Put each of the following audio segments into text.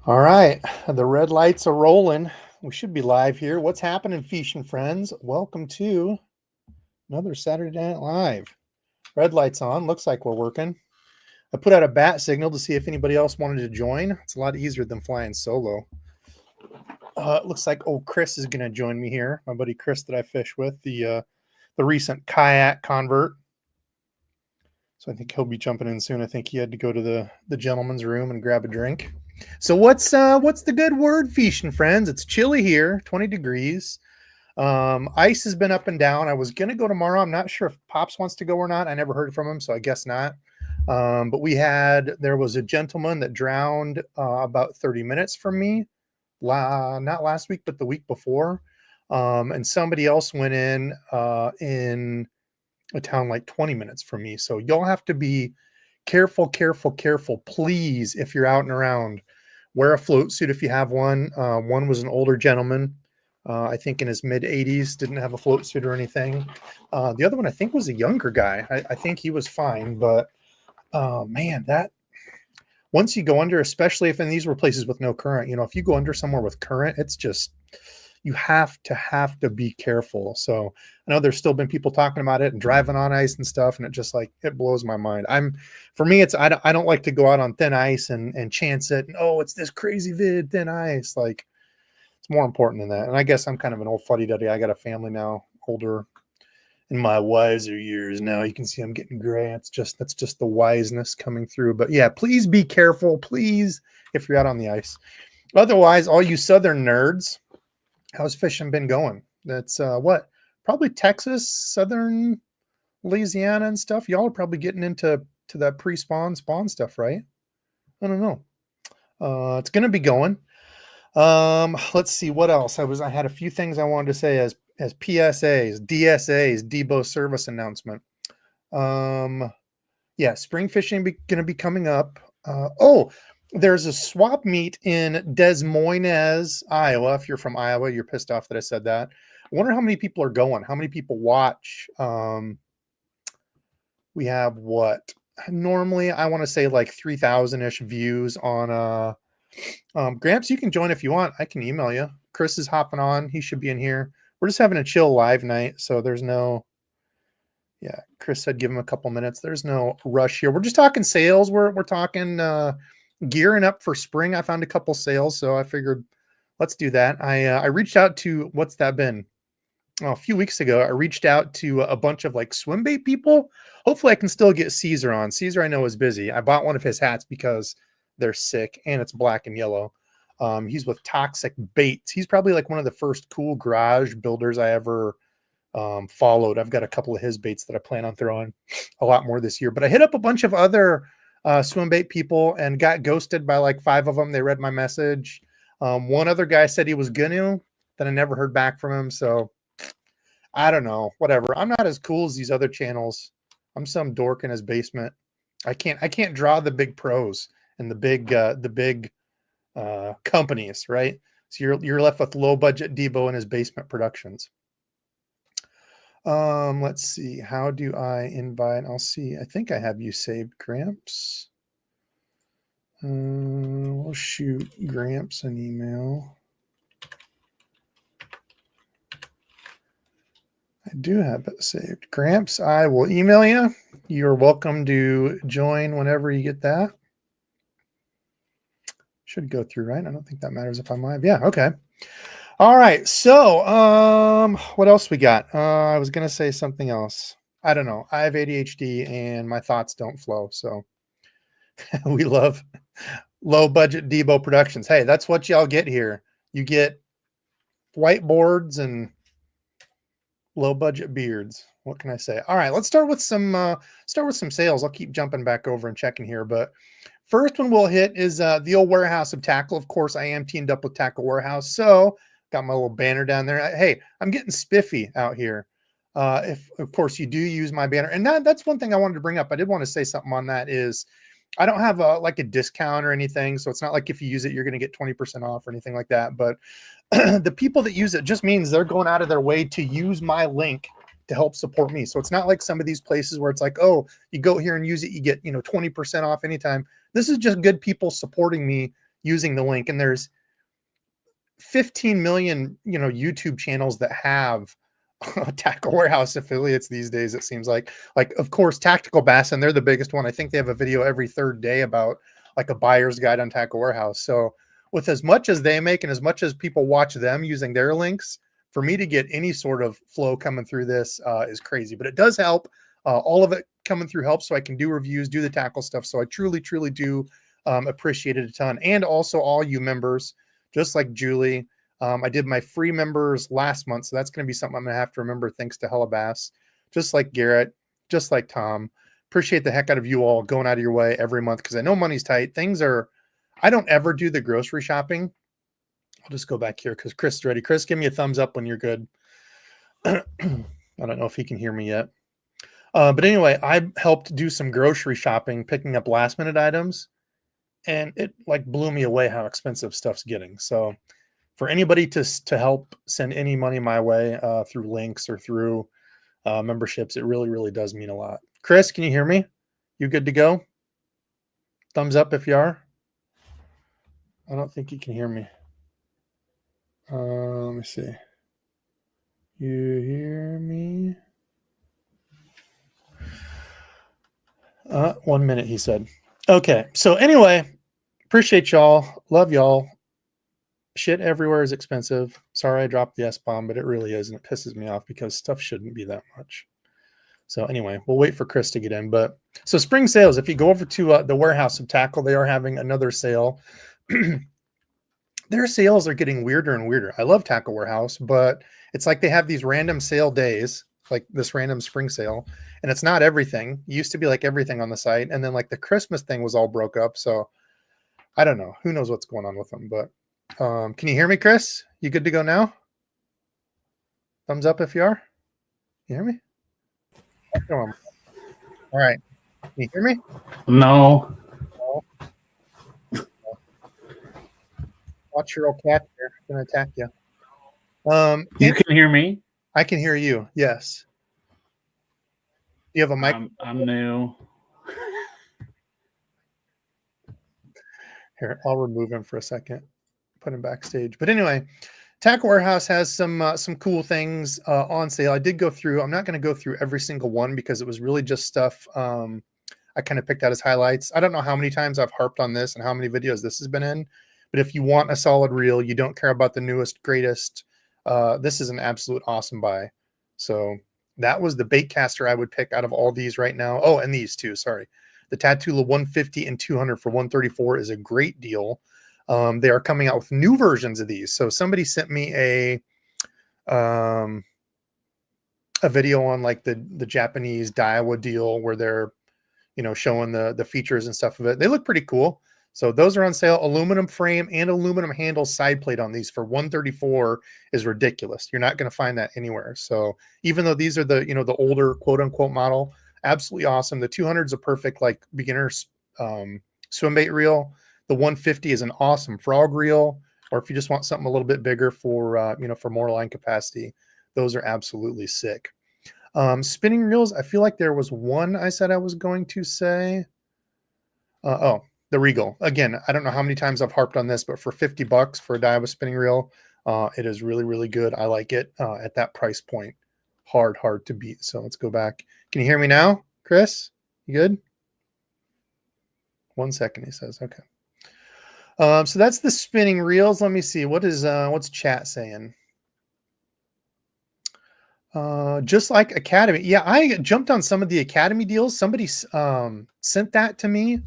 All right, the red lights are rolling. We should be live here. What's happening, Fish and friends? Welcome to another Saturday Night Live. Red lights on. Looks like we're working. I put out a bat signal to see if anybody else wanted to join. It's a lot easier than flying solo. It looks like old Chris is going to join me here. My buddy Chris that I fish with, the recent kayak convert. So I think he'll be jumping in soon. I think he had to go to the gentleman's room and grab a drink. So what's the good word, Fish and friends? It's chilly here, 20 degrees. Ice has been up and down. I was gonna go tomorrow. I'm not sure if Pops wants to go or not. I never heard from him, so I guess not. But there was a gentleman that drowned about 30 minutes from me, not last week, but the week before. And somebody else went in a town like 20 minutes from me. So y'all have to be careful, please. If you're out and around, wear a float suit if you have one. One was an older gentleman, I think in his mid 80s, didn't have a float suit or anything. The other one I think was a younger guy. I think he was fine, but man, that once you go under, especially if these were places with no current, if you go under somewhere with current, it's just, you have to be careful. So I know there's still been people talking about it and driving on ice and stuff, and it blows my mind. For me, I don't like to go out on thin ice and chance it. And, it's this crazy thin ice. Like, it's more important than that. And I guess I'm kind of an old fuddy-duddy. I got a family now, older in my wiser years now. You can see I'm getting gray. That's just the wiseness coming through. But yeah, please be careful, please, if you're out on the ice. Otherwise, all you Southern nerds, how's fishing been going? That's probably Texas, Southern Louisiana and stuff. Y'all are probably getting into that spawn stuff, right? I don't know. It's going to be going. Let's see what else. I had a few things I wanted to say as PSAs, DSAs, DEBO'S service announcement. Yeah, spring fishing going to be coming up. There's a swap meet in Des Moines, Iowa. If you're from Iowa, you're pissed off that I said that. I wonder how many people are going, how many people watch. We have normally I want to say like 3,000-ish views on Gramps. You can join if you want. I can email you. Chris is hopping on. He should be in here. We're just having a chill live night, so there's no, yeah, Chris said give him a couple minutes. There's no rush here. We're just talking sales. We're talking gearing up for spring. I found a couple sales, so I figured let's do that. I reached out to, what's that been? A few weeks ago, I reached out to a bunch of like Swimbait people. Hopefully I can still get Caesar on. Caesar I know is busy. I bought one of his hats because they're sick and it's black and yellow. He's with Toxic Baits. He's probably like one of the first cool garage builders I ever followed. I've got a couple of his baits that I plan on throwing a lot more this year. But I hit up a bunch of other Swimbait people and got ghosted by like 5 of them. They read my message. One other guy said he was gonna, then I never heard back from him. So I don't know, whatever. I'm not as cool as these other channels. I'm some dork in his basement. I can't draw the big pros and the big companies, right? So you're left with low budget Debo in his basement productions. Let's see. How do I invite? I'll see. I think I have you saved, Gramps. We'll shoot Gramps an email. I do have it saved. Gramps, I will email you. You're welcome to join whenever you get that. Should go through, right? I don't think that matters if I'm live. Yeah, okay. All right. So, what else we got? I was going to say something else. I don't know. I have ADHD and my thoughts don't flow. So we love low budget Debo Productions. Hey, that's what y'all get here. You get whiteboards and low budget beards. What can I say? All right, let's start with some sales. I'll keep jumping back over and checking here, but first one we'll hit is the old Warehouse of Tackle. Of course, I am teamed up with Tackle Warehouse, so got my little banner down there. Hey, I'm getting spiffy out here. If of course you do use my banner, and that's one thing I wanted to bring up. I did want to say something on that is I don't have like a discount or anything, so it's not like if you use it you're going to get 20% off or anything like that. But the people that use it just means they're going out of their way to use my link to help support me. So it's not like some of these places where it's like, oh, you go here and use it, you get 20% off anytime. This is just good people supporting me using the link. And there's 15 million, YouTube channels that have Tackle Warehouse affiliates these days. It seems like of course, Tactical Bass, and they're the biggest one. I think they have a video every third day about like a buyer's guide on Tackle Warehouse. So with as much as they make and as much as people watch them using their links, for me to get any sort of flow coming through this is crazy, but it does help. All of it coming through helps, so I can do reviews, do the tackle stuff. So I truly, truly do appreciate it a ton. And also all you members, just like Julie. I did my free members last month, so that's going to be something I'm going to have to remember, thanks to Hella Bass. Just like Garrett, just like Tom. Appreciate the heck out of you all going out of your way every month, because I know money's tight. I don't ever do the grocery shopping. I'll just go back here because Chris is ready. Chris, give me a thumbs up when you're good. I don't know if he can hear me yet. But anyway, I helped do some grocery shopping, picking up last minute items, and it like blew me away how expensive stuff's getting. So for anybody to help send any money my way through links or through memberships, it really, really does mean a lot. Chris, can you hear me? You good to go? Thumbs up if you are. I don't think you can hear me. Let me see. You hear me? 1 minute, he said. Okay. So anyway, appreciate y'all. Love y'all. Shit everywhere is expensive. Sorry I dropped the S-bomb, but it really is, and it pisses me off because stuff shouldn't be that much. So anyway, we'll wait for Chris to get in. But so spring sales, if you go over to the Warehouse of Tackle, they are having another sale. Their sales are getting weirder and weirder. I love Tackle Warehouse, but it's like they have these random sale days, like this random spring sale, and it's not everything. It used to be like everything on the site, and then like the Christmas thing was all broke up. So I don't know. Who knows what's going on with them? But can you hear me, Chris? You good to go now? Thumbs up if you are. You hear me? All right. Can you hear me? No. Watch your old cat here. It's going to attack you. You can hear me? I can hear you. Yes. Do you have a mic? I'm new. Here, I'll remove him for a second. Put him backstage. But anyway, Tackle Warehouse has some cool things on sale. I did go through. I'm not going to go through every single one because it was really just stuff I kind of picked out as highlights. I don't know how many times I've harped on this and how many videos this has been in. But if you want a solid reel, you don't care about the newest, greatest, this is an absolute awesome buy. So that was the bait caster I would pick out of all these right now. Oh, and these two, sorry. The Tatula 150 and 200 for 134 is a great deal. They are coming out with new versions of these. So somebody sent me a video on like the Japanese Daiwa deal where they're, showing the features and stuff of it. They look pretty cool. So those are on sale. Aluminum frame and aluminum handle side plate on these for 134 is ridiculous. You're not going to find that anywhere. So even though these are the, the older quote unquote model, absolutely awesome. The 200 is a perfect like beginner swim bait reel. The 150 is an awesome frog reel, or if you just want something a little bit bigger for, for more line capacity, those are absolutely sick. Spinning reels. I feel like there was one I said I was going to say, the Regal. Again, I don't know how many times I've harped on this, but for $50 for a Daiwa spinning reel, it is really, really good. I like it at that price point. Hard to beat. So let's go back. Can you hear me now, Chris? You good? 1 second, he says. Okay. So that's the spinning reels. Let me see. What's chat saying? Just like Academy. Yeah, I jumped on some of the Academy deals. Somebody sent that to me.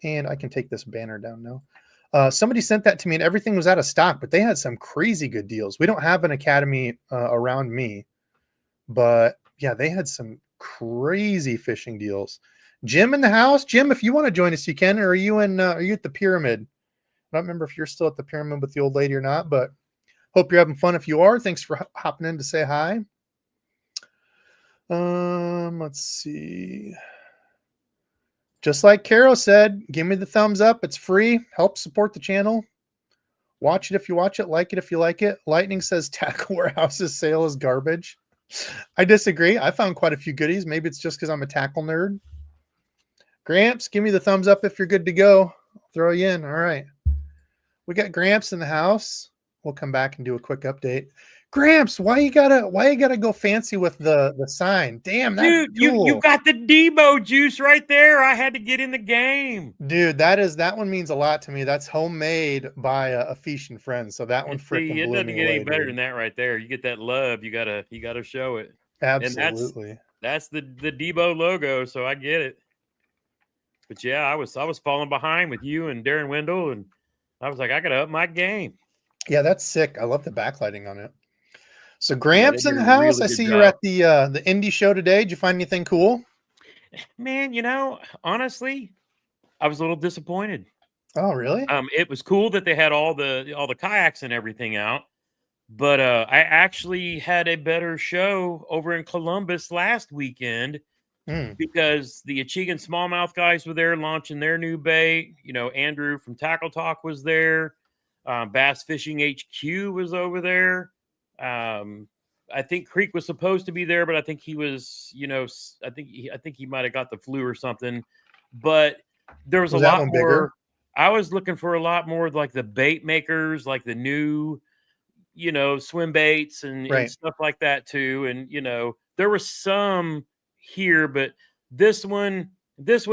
And I can take this banner down now. Somebody sent that to me and everything was out of stock, but they had some crazy good deals. We don't have an Academy around me, but yeah, they had some crazy fishing deals. Jim in the house. Jim, if you want to join us, you can. Or are you at the Pyramid? I don't remember if you're still at the Pyramid with the old lady or not, but hope you're having fun. If you are, thanks for hopping in to say hi. Let's see. Just like Carol said, give me the thumbs up. It's free. Help support the channel. Watch it if you watch it. Like it if you like it. Lightning says Tackle Warehouse's sale is garbage. I disagree. I found quite a few goodies. Maybe it's just because I'm a tackle nerd. Gramps, give me the thumbs up if you're good to go. I'll throw you in. All right. We got Gramps in the house. We'll come back and do a quick update. Gramps, why you gotta go fancy with the sign? Damn, that's Dude, cool. you got the Debo juice right there. I had to get in the game. Dude, that one means a lot to me. That's homemade by a fishing friend. So that one freaking It blew doesn't me get away, any better dude. than that right there. You get that love, you gotta show it. Absolutely. And that's the Debo logo, so I get it. But yeah, I was falling behind with you and Darren Wendell, and I was like, I gotta up my game. Yeah, that's sick. I love the backlighting on it. So Yeah, Gramps they in did the a house. really I good see you're job. at the indie show today. Did you find anything cool? Man, honestly, I was a little disappointed. Oh, really? It was cool that they had all the kayaks and everything out, but I actually had a better show over in Columbus last weekend because the Achigan smallmouth guys were there launching their new bait. Andrew from Tackle Talk was there. Bass Fishing HQ was over there. I think Creek was supposed to be there, but I think he was, I think he might have got the flu or something. But there was a that lot one more. bigger? I was looking for a lot more like the bait makers, like the new, swim baits and Right. stuff like that too. And there was some here, but this one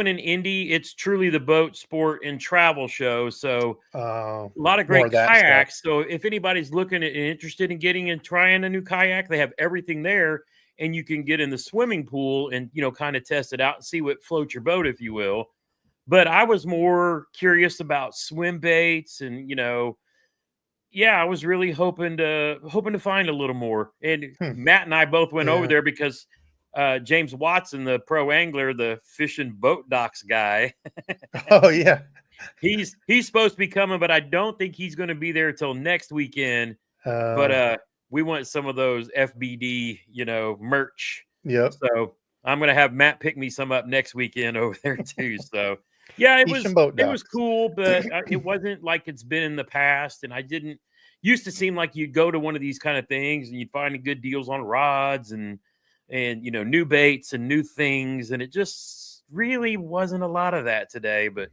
in Indy, it's truly the boat sport and travel show. So a lot of great kayaks. So if anybody's looking at interested in getting and trying a new kayak, they have everything there, and you can get in the swimming pool and kind of test it out and see what floats your boat, if you will. But I was more curious about swim baits and I was really hoping to find a little more. And Matt and I both went over there because James Watson, the pro angler, the fishing boat docks guy. Oh yeah. He's supposed to be coming, but I don't think he's going to be there till next weekend. But we want some of those FBD, merch. Yep. So I'm going to have Matt pick me some up next weekend over there too. So yeah, it was cool, but it wasn't like it's been in the past. And I didn't used to seem like you'd go to one of these kind of things and you'd find good deals on rods and new baits and new things, and it just really wasn't a lot of that today. But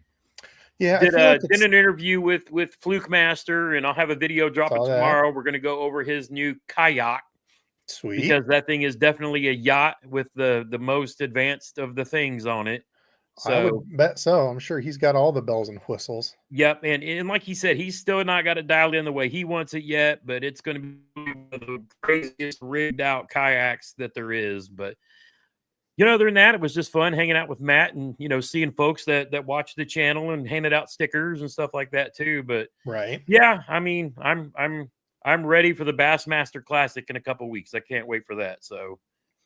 yeah, did an interview with Fluke Master, and I'll have a video dropping tomorrow. We're going to go over his new Kayak. Sweet. Because that thing is definitely a yacht with the most advanced of the things on it. So I would bet so. I'm sure he's got all the bells and whistles. Yep, and like he said, he's still not got it dialed in the way he wants it yet, but it's going to be one of the craziest rigged out kayaks that there is. But other than that, it was just fun hanging out with Matt and seeing folks that watch the channel and handed out stickers and stuff like that too. But right, yeah, I mean, I'm ready for the Bassmaster Classic in a couple weeks. I can't wait for that. So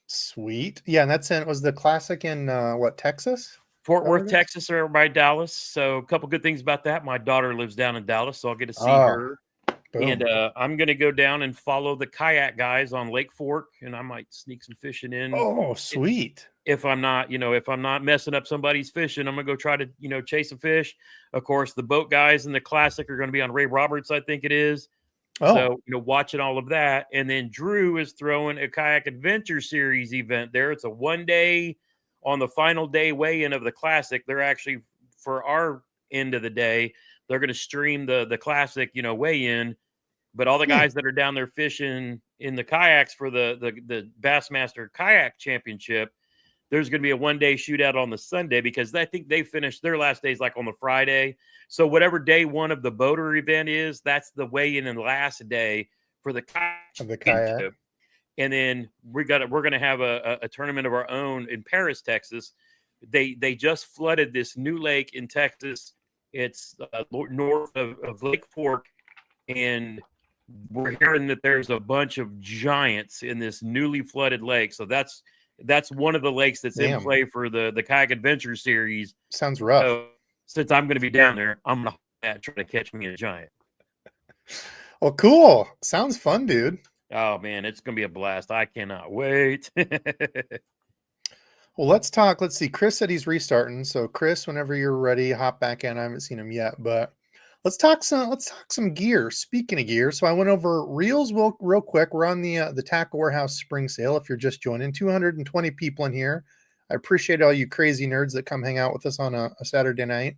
sweet, yeah, and it was the Classic in Texas? Fort Worth, Texas, or by Dallas. So a couple good things about that. My daughter lives down in Dallas, so I'll get to see her. Boom. And I'm going to go down and follow the kayak guys on Lake Fork, and I might sneak some fishing in. Oh, sweet. If I'm not messing up somebody's fishing, I'm going to go try to, chase a fish. Of course, the boat guys in the Classic are going to be on Ray Roberts, I think it is. Oh. So, watching all of that. And then Drew is throwing a Kayak Adventure Series event there. It's a 1 day. On the final day weigh-in of the Classic, they're actually, for our end of the day, they're going to stream the Classic, weigh-in. But all the guys that are down there fishing in the kayaks for the Bassmaster Kayak Championship, there's going to be a 1 day shootout on the Sunday because I think they finished their last days like on the Friday. So whatever day one of the boater event is, that's the weigh-in and last day for the kayak. And then we're going to have a tournament of our own in Paris, Texas. They just flooded this new lake in Texas. It's north of Lake Fork, and we're hearing that there's a bunch of giants in this newly flooded lake. So that's one of the lakes that's in play for the Kayak Adventure Series. Sounds rough. So since I'm going to be down there, I'm going to try to catch me a giant. Well, cool. Sounds fun, dude. Oh, man, it's going to be a blast. I cannot wait. Well, let's talk. Let's see. Chris said he's restarting. So, Chris, whenever you're ready, hop back in. I haven't seen him yet, but let's talk some gear. Speaking of gear, so I went over reels real quick. We're on the Tackle Warehouse spring sale. If you're just joining, 220 people in here. I appreciate all you crazy nerds that come hang out with us on a Saturday night.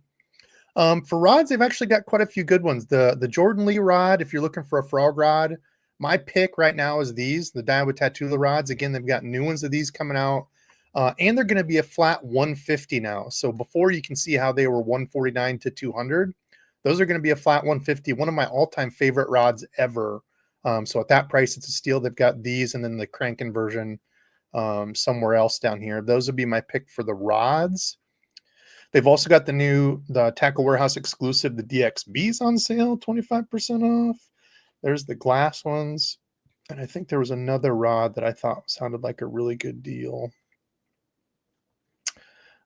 For rods, they've actually got quite a few good ones. The Jordan Lee rod, if you're looking for a frog rod, my pick right now is these, the Daiwa Tatula rods. Again, they've got new ones of these coming out. And they're going to be a flat 150 now. So before, you can see how they were 149 to 200. Those are going to be a flat 150, one of my all-time favorite rods ever. So at that price, it's a steal. They've got these and then the cranking version somewhere else down here. Those would be my pick for the rods. They've also got the Tackle Warehouse exclusive, the DXBs on sale, 25% off. There's the glass ones. And I think there was another rod that I thought sounded like a really good deal.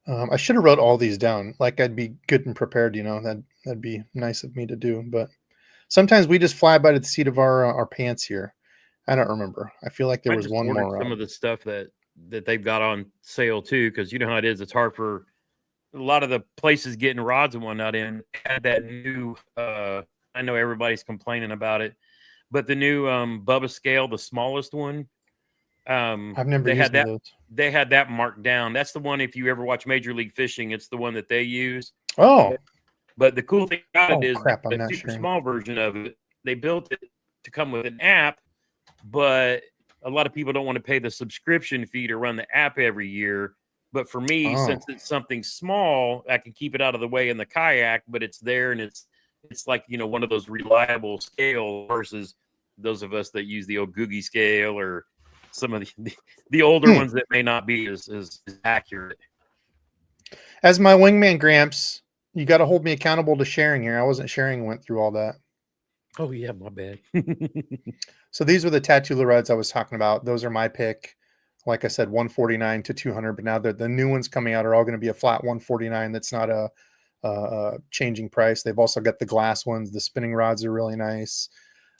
I should have wrote all these down. Like, I'd be good and prepared, that'd be nice of me to do. But sometimes we just fly by the seat of our pants here. I don't remember. I feel like there was one more. Some of the stuff that they've got on sale too, because you know how it is. It's hard for a lot of the places getting rods and whatnot in. Had that new. I know everybody's complaining about it, but the new Bubba scale, the smallest one. I've never used those. They had that marked down. That's the one. If you ever watch Major League Fishing, it's the one that they use. Oh, but the cool thing about it is the super small version of it. They built it to come with an app, but a lot of people don't want to pay the subscription fee to run the app every year. But for me, since it's something small, I can keep it out of the way in the kayak, but it's there and it's like, one of those reliable scale versus those of us that use the old Googie scale or some of the older ones that may not be as accurate. As my wingman, Gramps, you got to hold me accountable to sharing here. I wasn't sharing, went through all that. Oh, yeah, my bad. So these were the Tatula rods I was talking about. Those are my pick. Like I said, 149 to 200. But now the new ones coming out are all going to be a flat 149. That's not a changing price. They've also got the glass ones. The spinning rods are really nice.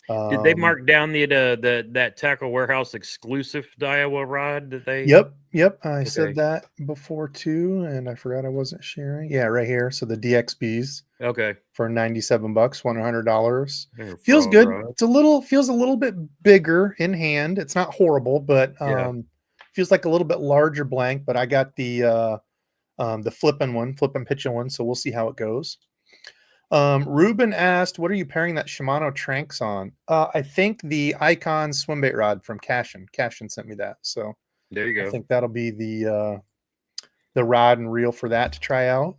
Did they mark down that Tackle Warehouse exclusive Daiwa rod that they? Yep. I said that before too, and I forgot I wasn't sharing. Yeah, right here. So the DXBs. Okay. For $97, $100. Feels good. Rod. Feels a little bit bigger in hand. It's not horrible, but feels like a little bit larger blank. But I got the flip and pitching one, so we'll see how it goes. Ruben asked, what are you pairing that Shimano Tranks on? I think the Icon Swimbait rod from Cashin. Cashin sent me that. So there you go. I think that'll be the rod and reel for that to try out.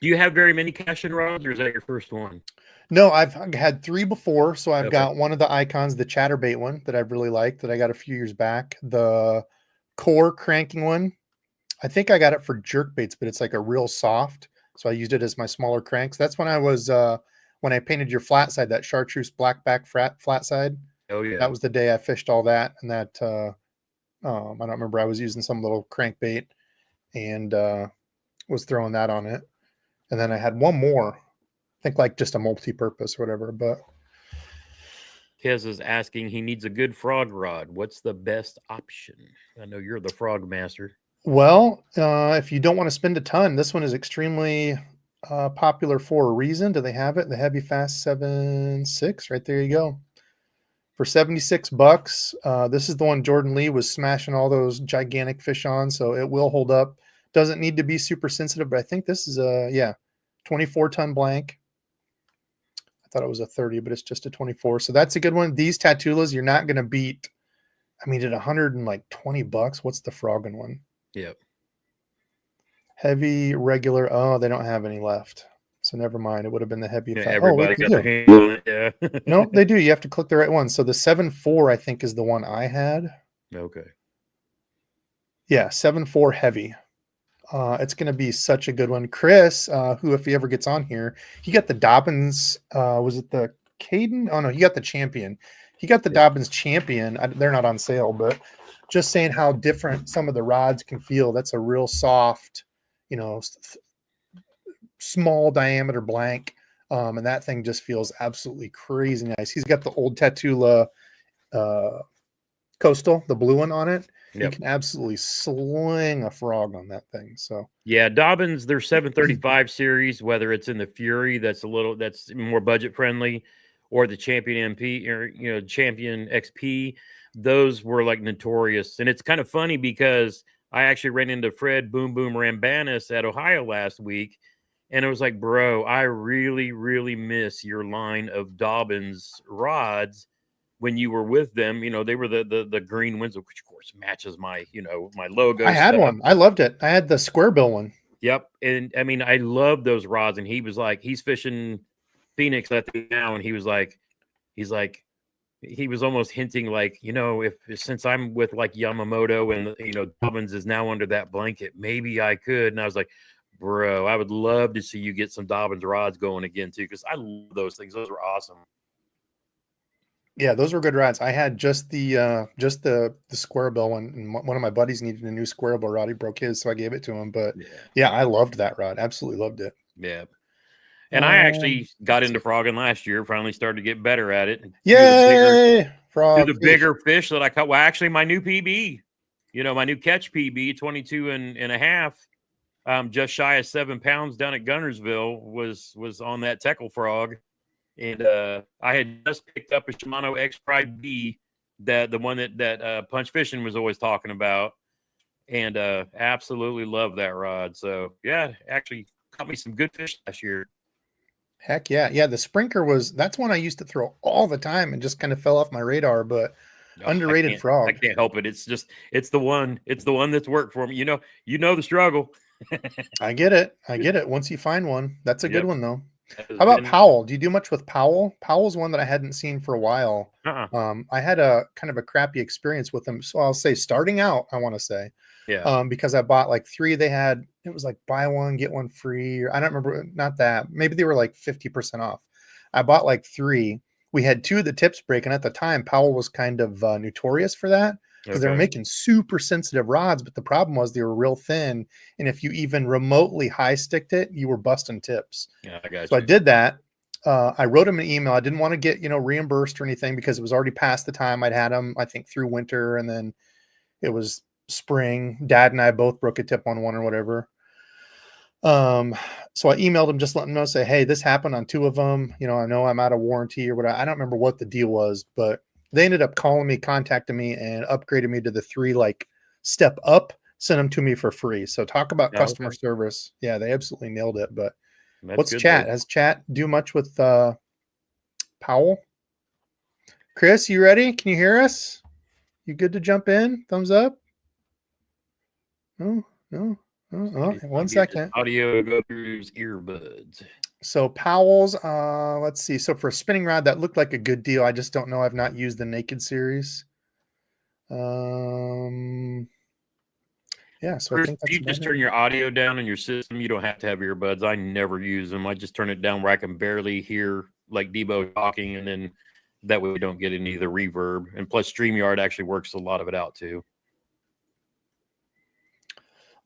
Do you have very many Cashin rods, or is that your first one? No, I've had 3 before. So I've got one of the Icons, the Chatterbait one that I've really liked that I got a few years back. The Core cranking one. I think I got it for jerk baits, but it's like a real soft. So I used it as my smaller cranks. That's when I was when I painted your flat side, that chartreuse black back flat side. Oh yeah. That was the day I fished all that. And that I don't remember. I was using some little crankbait and was throwing that on it. And then I had one more, I think like just a multi-purpose or whatever. But Kez is asking, he needs a good frog rod. What's the best option? I know you're the frog master. Well, if you don't want to spend a ton, this one is extremely popular for a reason. Do they have it? The Heavy Fast 7.6, right there you go. For $76, this is the one Jordan Lee was smashing all those gigantic fish on, so it will hold up. Doesn't need to be super sensitive, but I think this is a 24-ton blank. I thought it was a 30, but it's just a 24. So that's a good one. These Tatulas, you're not going to beat. I mean, at $120, what's the Froggen one? Yep. Heavy, regular. Oh, they don't have any left. So never mind. It would have been the heavy. Everybody got their hand on it. Yeah. No, they do. You have to click the right one. So the 7.4, I think, is the one I had. Okay. Yeah, 7.4 heavy. It's going to be such a good one. Chris, who, if he ever gets on here, he got the Dobbins. Was it the Caden? Oh, no, he got the Champion. He got the Dobbins Champion. They're not on sale, but just saying how different some of the rods can feel. That's a real soft, small diameter blank. And that thing just feels absolutely crazy nice. He's got the old Tatula Coastal, the blue one on it. Yep. You can absolutely sling a frog on that thing. So yeah, Dobbins, their 735 series, whether it's in the Fury, that's more budget friendly, or the Champion MP or Champion XP, those were like notorious. And it's kind of funny because I actually ran into Fred Boom Boom Rambanis at Ohio last week, And it was like, bro, I really, really miss your line of Dobbins rods when you were with them. You know, they were the green ones, which of course matches my, you know, my logo. I had one. I loved it. I had the square bill one. Yep. And I mean, I love those rods. And he was like, he's fishing Phoenix I think now, and he was like, he was almost hinting like, you know, if since I'm with like Yamamoto and you know Dobbins is now under that blanket, maybe I could. And I was like, bro, I would love to see you get some Dobbins rods going again too, because I love those things. Those were awesome. Yeah, those were good rods. I had just the square bill one, and one of my buddies needed a new square bill rod. He broke his, so I gave it to him. But yeah, I loved that rod. Absolutely loved it. Yeah. And I actually got into frogging last year. Finally started to get better at it. Yay! Frog. The bigger fish that I caught. Well, actually, my new PB, you know, my new catch PB, 22 and a half, just shy of 7 pounds down at Gunnersville was on that Teckle frog. And I had just picked up a Shimano X Pride B, the one that Punch Fishing was always talking about, and absolutely love that rod. So yeah, actually caught me some good fish last year. Heck yeah. Yeah, the Sprinker that's one I used to throw all the time and just kind of fell off my radar, but underrated frog. I can't help it. It's the one that's worked for me. You know the struggle. I get it. Once you find one, that's a good one though. How about Powell? Do you do much with Powell? Powell's one that I hadn't seen for a while. I had a kind of a crappy experience with them. So I'll say starting out, I want to say, because I bought like 3. They had, it was like buy one, get one free. Or I don't remember, not that. Maybe they were like 50% off. I bought like 3. We had 2 of the tips break. And at the time, Powell was kind of notorious for that because they were making super sensitive rods. But the problem was they were real thin. And if you even remotely high sticked it, you were busting tips. Yeah, I got you. So I did that. I wrote him an email. I didn't want to get, reimbursed or anything because it was already past the time. I'd had them, I think, through winter. And then it was spring. Dad and I both broke a tip on one or whatever. So I emailed him, just letting him know, say, hey, this happened on 2 of them. I know I'm out of warranty or whatever. I don't remember what the deal was, but they ended up calling me, contacting me, and upgraded me to the 3 like step up, sent them to me for free. So talk about customer service. Yeah, they absolutely nailed it. But what's chat? Though. Has chat do much with Powell? Chris, you ready? Can you hear us? You good to jump in? Thumbs up? No. Oh, 1 second. Audio go through his earbuds. So Powell's, let's see. So for a spinning rod, that looked like a good deal. I just don't know. I've not used the Naked series. Yeah. So Chris, I think that's you just turn your audio down on your system. You don't have to have earbuds. I never use them. I just turn it down where I can barely hear like Debo talking, and then that way we don't get any of the reverb. And plus, StreamYard actually works a lot of it out too.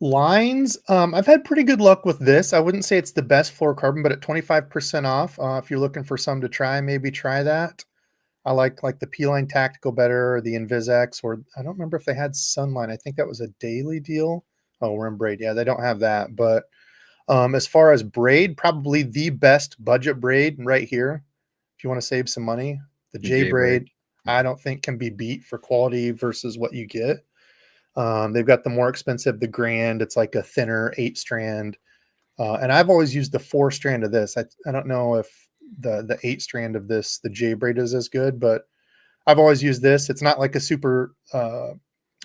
Lines, I've had pretty good luck with this. I wouldn't say it's the best fluorocarbon, but at 25% off, if you're looking for some to try, maybe try that. I like the P-Line Tactical better, or the InvisX, or I don't remember if they had Sunline. I think that was a daily deal. Oh, we're in braid. Yeah, they don't have that. But as far as braid, probably the best budget braid right here. If you want to save some money, the J braid, I don't think can be beat for quality versus what you get. They've got the more expensive, the Grand. It's like a thinner 8-strand. And I've always used the 4-strand of this. I don't know if the 8-strand of this, the J braid, is as good, but I've always used this. It's not like a super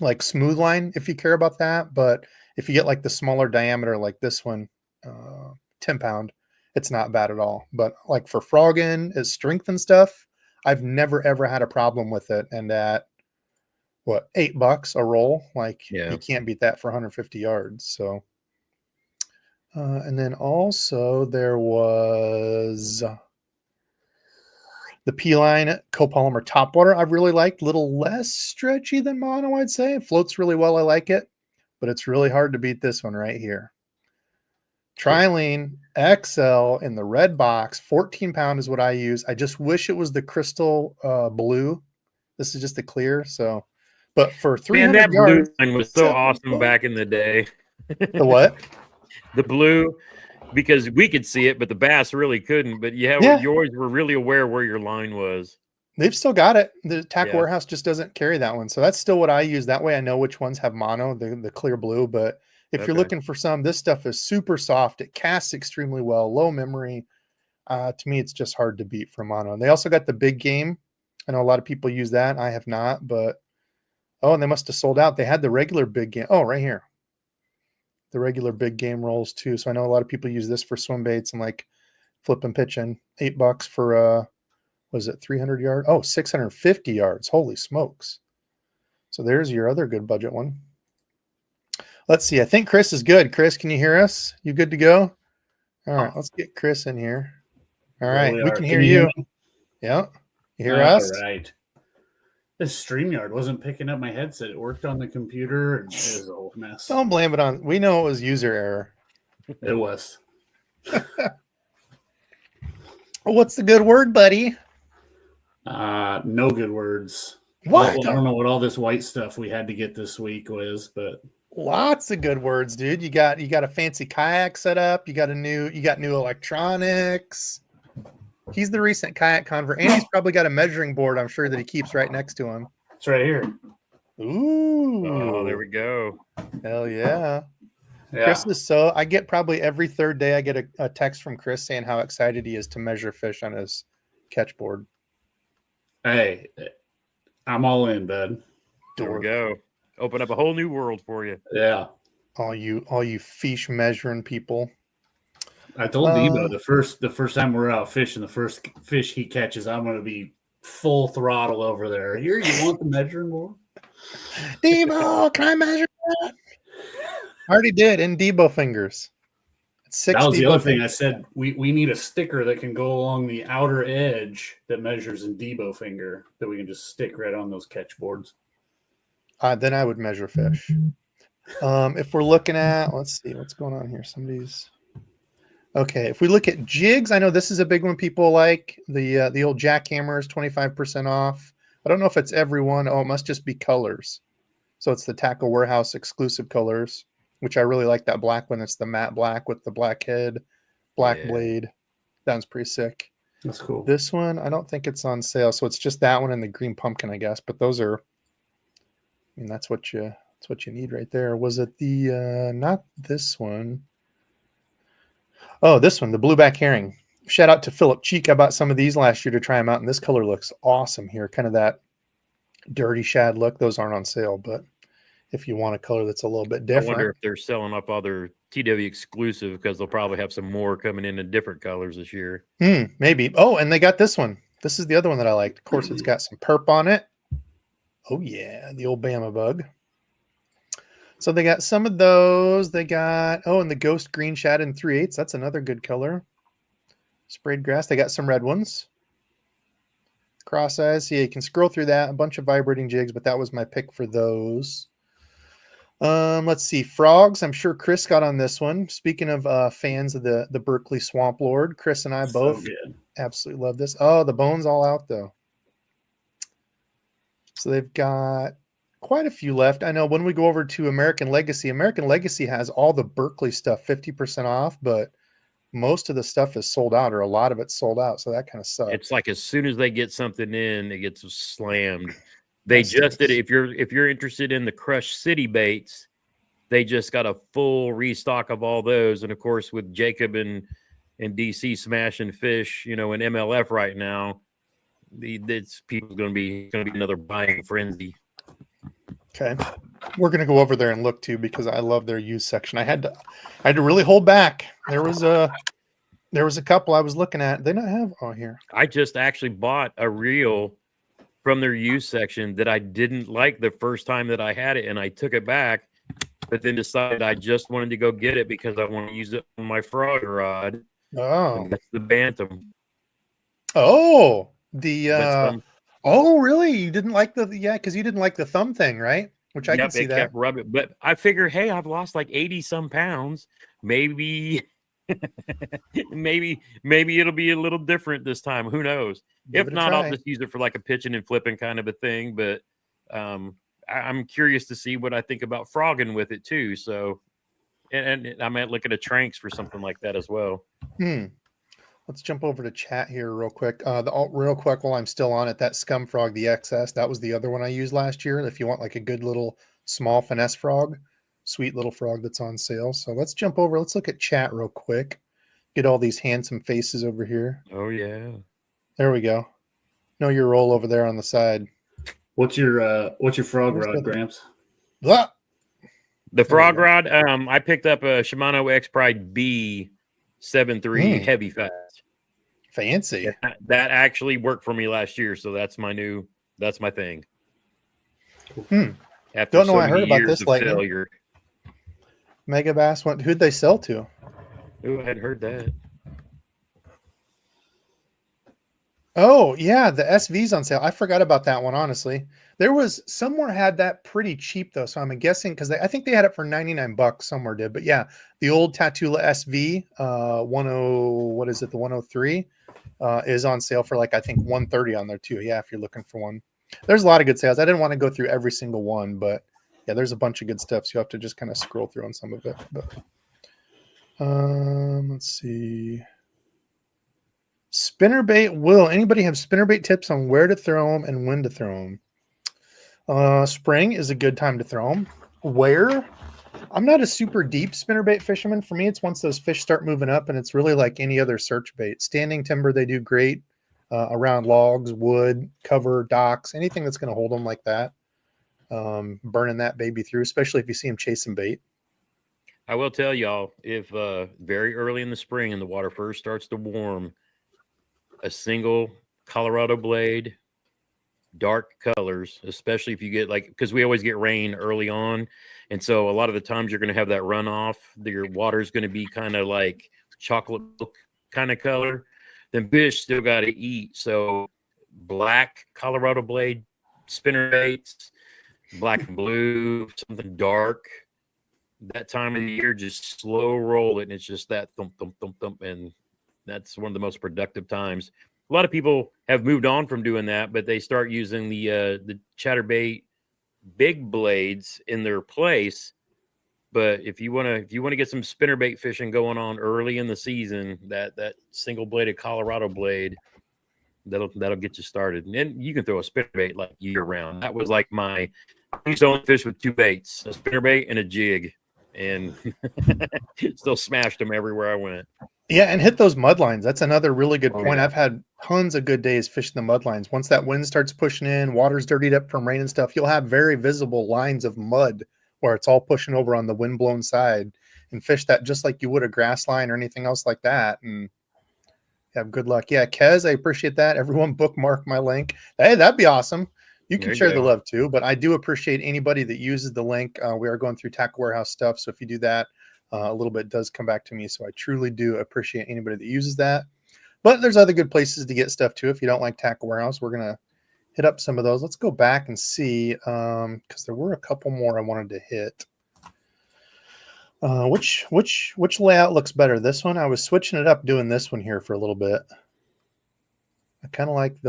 like smooth line if you care about that. But if you get like the smaller diameter, like this one, 10 pound, it's not bad at all. But like for frogging, its strength and stuff, I've never, ever had a problem with it. And at what, $8 a roll? Like you can't beat that for 150 yards. So, and then also there was the P-Line copolymer topwater. I've really liked, little less stretchy than mono, I'd say. It floats really well. I like it, but it's really hard to beat this one right here. Trilene XL in the red box, 14 pound is what I use. I just wish it was the crystal blue. This is just the clear. So, but for 300 that yards, blue line was so awesome back in the day. The what? The blue, because we could see it, but the bass really couldn't. But yours were really aware where your line was. They've still got it. The Tack Warehouse just doesn't carry that one. So that's still what I use. That way I know which ones have mono, the clear blue. But If you're looking for some, this stuff is super soft. It casts extremely well, low memory. To me, it's just hard to beat for mono. And they also got the big game. I know a lot of people use that. I have not, but and they must have sold out. They had the regular big game. Oh, right here. The regular big game rolls too. So I know a lot of people use this for swim baits and like flip and pitching. $8 for was it 300 yards? Oh, 650 yards. Holy smokes. So there's your other good budget one. Let's see. I think Chris is good. Chris, can you hear us? You good to go? All right, let's get Chris in here. All right, we can hear you. Yeah. You hear us? All right. This StreamYard wasn't picking up my headset. It worked on the computer, and it was a whole mess. Don't blame it on. We know it was user error. It was. What's the good word, buddy? No good words. What? Well, I don't know what all this white stuff we had to get this week was, but lots of good words, dude. You got a fancy kayak set up. You got new electronics. He's the recent kayak convert, and he's probably got a measuring board, I'm sure, that he keeps right next to him. It's right here. Ooh. Oh, there we go. Hell yeah. Chris is I get probably every third day I get a text from Chris saying how excited he is to measure fish on his catch board. Hey, I'm all in, bud. There we go. Open up a whole new world for you. Yeah. All you fish measuring people. I told Debo the first time we're out fishing, the first fish he catches, I'm going to be full throttle over there. Here, you want the measuring board? Debo, can I measure that? I already did in Debo fingers. That was the other thing I said. We need a sticker that can go along the outer edge that measures in Debo finger that we can just stick right on those catch boards. Then I would measure fish. If we're looking at, let's see what's going on here. Okay, if we look at jigs, I know this is a big one people like. The old jackhammer is 25% off. I don't know if it's every one. Oh, it must just be colors. So it's the Tackle Warehouse exclusive colors, which I really like that black one. It's the matte black with the black head, black blade. That one's pretty sick. That's cool. This one, I don't think it's on sale. So it's just that one and the green pumpkin, I guess. But those are, that's what you need right there. Was it the, not this one. Oh, this one, the blueback herring. Shout out to Philip Cheek. I bought some of these last year to try them out, and this color looks awesome here. Kind of that dirty shad look. Those aren't on sale, but if you want a color that's a little bit different. I wonder if they're selling up other TW exclusive because they'll probably have some more coming in different colors this year. Maybe. Oh, and they got this one. This is the other one that I liked. Of course, it's got some perp on it. Oh, yeah, the old Bama bug. So they got some of those. They got, and the ghost green shad in 3/8. That's another good color. Sprayed grass. They got some red ones. Cross eyes. Yeah, you can scroll through that. A bunch of vibrating jigs, but that was my pick for those. Let's see. Frogs. I'm sure Chris got on this one. Speaking of fans of the Berkeley Swamp Lord, Chris and I both absolutely love this. Oh, the bone's all out, though. So they've got quite a few left. I know when we go over to American Legacy has all the Berkeley stuff 50% off, but most of the stuff is sold out, or a lot of it's sold out. So that kind of sucks. It's like as soon as they get something in, it gets slammed. They just did it. If you're interested in the Crush City baits, they just got a full restock of all those. And of course, with Jacob and DC smashing fish, in MLF right now, it's people going to be another buying frenzy. Okay, we're gonna go over there and look too because I love their used section. I had to really hold back. There was a couple I was looking at. They not have here. I just actually bought a reel from their used section that I didn't like the first time that I had it, and I took it back, but then decided I just wanted to go get it because I want to use it on my frog rod. Oh, and that's the Bantam. Oh, oh, really? You didn't like because you didn't like the thumb thing, right? Which I can see that. Kept rubbing, but I figure, hey, I've lost like 80 some pounds. Maybe, maybe it'll be a little different this time. Who knows? If not, I'll just use it for like a pitching and flipping kind of a thing. But I'm curious to see what I think about frogging with it too. So, and I might look at a Tranks for something like that as well. Let's jump over to chat here real quick. Real quick while I'm still on it, that Scum Frog, the XS, that was the other one I used last year. If you want like a good little small finesse frog, sweet little frog that's on sale. So let's jump over. Let's look at chat real quick. Get all these handsome faces over here. Oh yeah. There we go. Know your roll over there on the side. What's your frog rod, Gramps? Ah! The frog rod, I picked up a Shimano X Pride B73 heavy fast. Fancy. That actually worked for me last year, so that's my thing. After Don't know so I heard many about years this of lightning. failure. Mega Bass went. Who'd they sell to? Who had heard that? Oh yeah, the SV's on sale. I forgot about that one. Honestly, there was somewhere had that pretty cheap though. So I'm guessing because I think they had it for $99 somewhere did. But yeah, the old Tatula SV 10 what is it, the 103 is on sale for like I think 130 on there too. Yeah, if you're looking for one, there's a lot of good sales. I didn't want to go through every single one, but yeah, there's a bunch of good stuff. So you have to just kind of scroll through on some of it. But let's see. Spinnerbait. Will anybody have spinnerbait tips on where to throw them and when to throw them? Spring is a good time to throw them. Where? I'm not a super deep spinnerbait fisherman. For me, it's once those fish start moving up, and it's really like any other search bait. Standing timber, they do great around logs, wood, cover, docks, anything that's going to hold them like that. Burning that baby through, especially if you see them chasing bait. I will tell y'all, if very early in the spring and the water first starts to warm, a single Colorado blade, dark colors, especially if you get because we always get rain early on. And so a lot of the times you're going to have that runoff. Your water is going to be kind of like chocolate milk kind of color. Then fish still got to eat. So black Colorado blade spinnerbaits, black and blue, something dark. That time of the year, just slow roll it. And it's just that thump, thump, thump, thump. And that's one of the most productive times. A lot of people have moved on from doing that, but they start using the chatterbait big blades in their place. But if you want to get some spinnerbait fishing going on early in the season, that single bladed Colorado blade that'll get you started. And you can throw a spinnerbait like year round. That was like I used to only fish with two baits, a spinnerbait and a jig, and still smashed them everywhere I went. Yeah, and hit those mud lines. That's another really good point. Yeah. I've had tons of good days fishing the mud lines. Once that wind starts pushing in, water's dirtied up from rain and stuff, you'll have very visible lines of mud where it's all pushing over on the wind-blown side, and fish that just like you would a grass line or anything else like that, and have good luck. Yeah, Kez, I appreciate that. Everyone bookmark my link. Hey, that'd be awesome. You can share the love too, but I do appreciate anybody that uses the link. We are going through Tackle Warehouse stuff, so if you do that, a little bit does come back to me. So I truly do appreciate anybody that uses that. But there's other good places to get stuff too. If you don't like Tackle Warehouse, we're going to hit up some of those. Let's go back and see, because there were a couple more I wanted to hit. Which layout looks better? This one? I was switching it up doing this one here for a little bit. I kind of like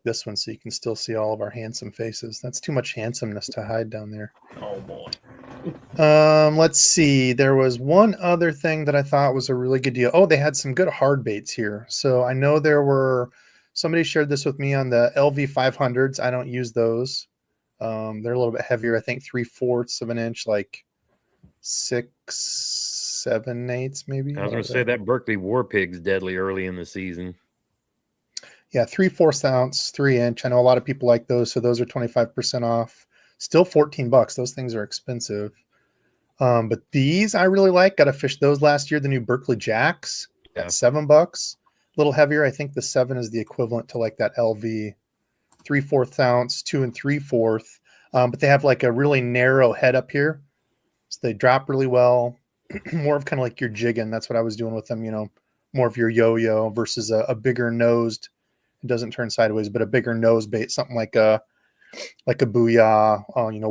this one, so you can still see all of our handsome faces. That's too much handsomeness to hide down there. Oh boy. Let's see. There was one other thing that I thought was a really good deal. Oh, they had some good hard baits here. So I know somebody shared this with me on the LV 500s. I don't use those. They're a little bit heavier. I think 3/4 of an inch, like 6, 7/8 maybe. I was going to say that Berkeley War Pig's deadly early in the season. Yeah, 3/4 ounce, 3-inch. I know a lot of people like those, so those are 25% off. Still $14. Those things are expensive. But these I really like. Got to fish those last year. The new Berkeley Jacks at $7. A little heavier. I think the 7 is the equivalent to like that LV 3/4 ounce, 2 3/4. But they have like a really narrow head up here, so they drop really well. More of kind of like your jigging. That's what I was doing with them. More of your yo-yo versus a bigger nosed. It doesn't turn sideways, but a bigger nose bait, something like a booyah,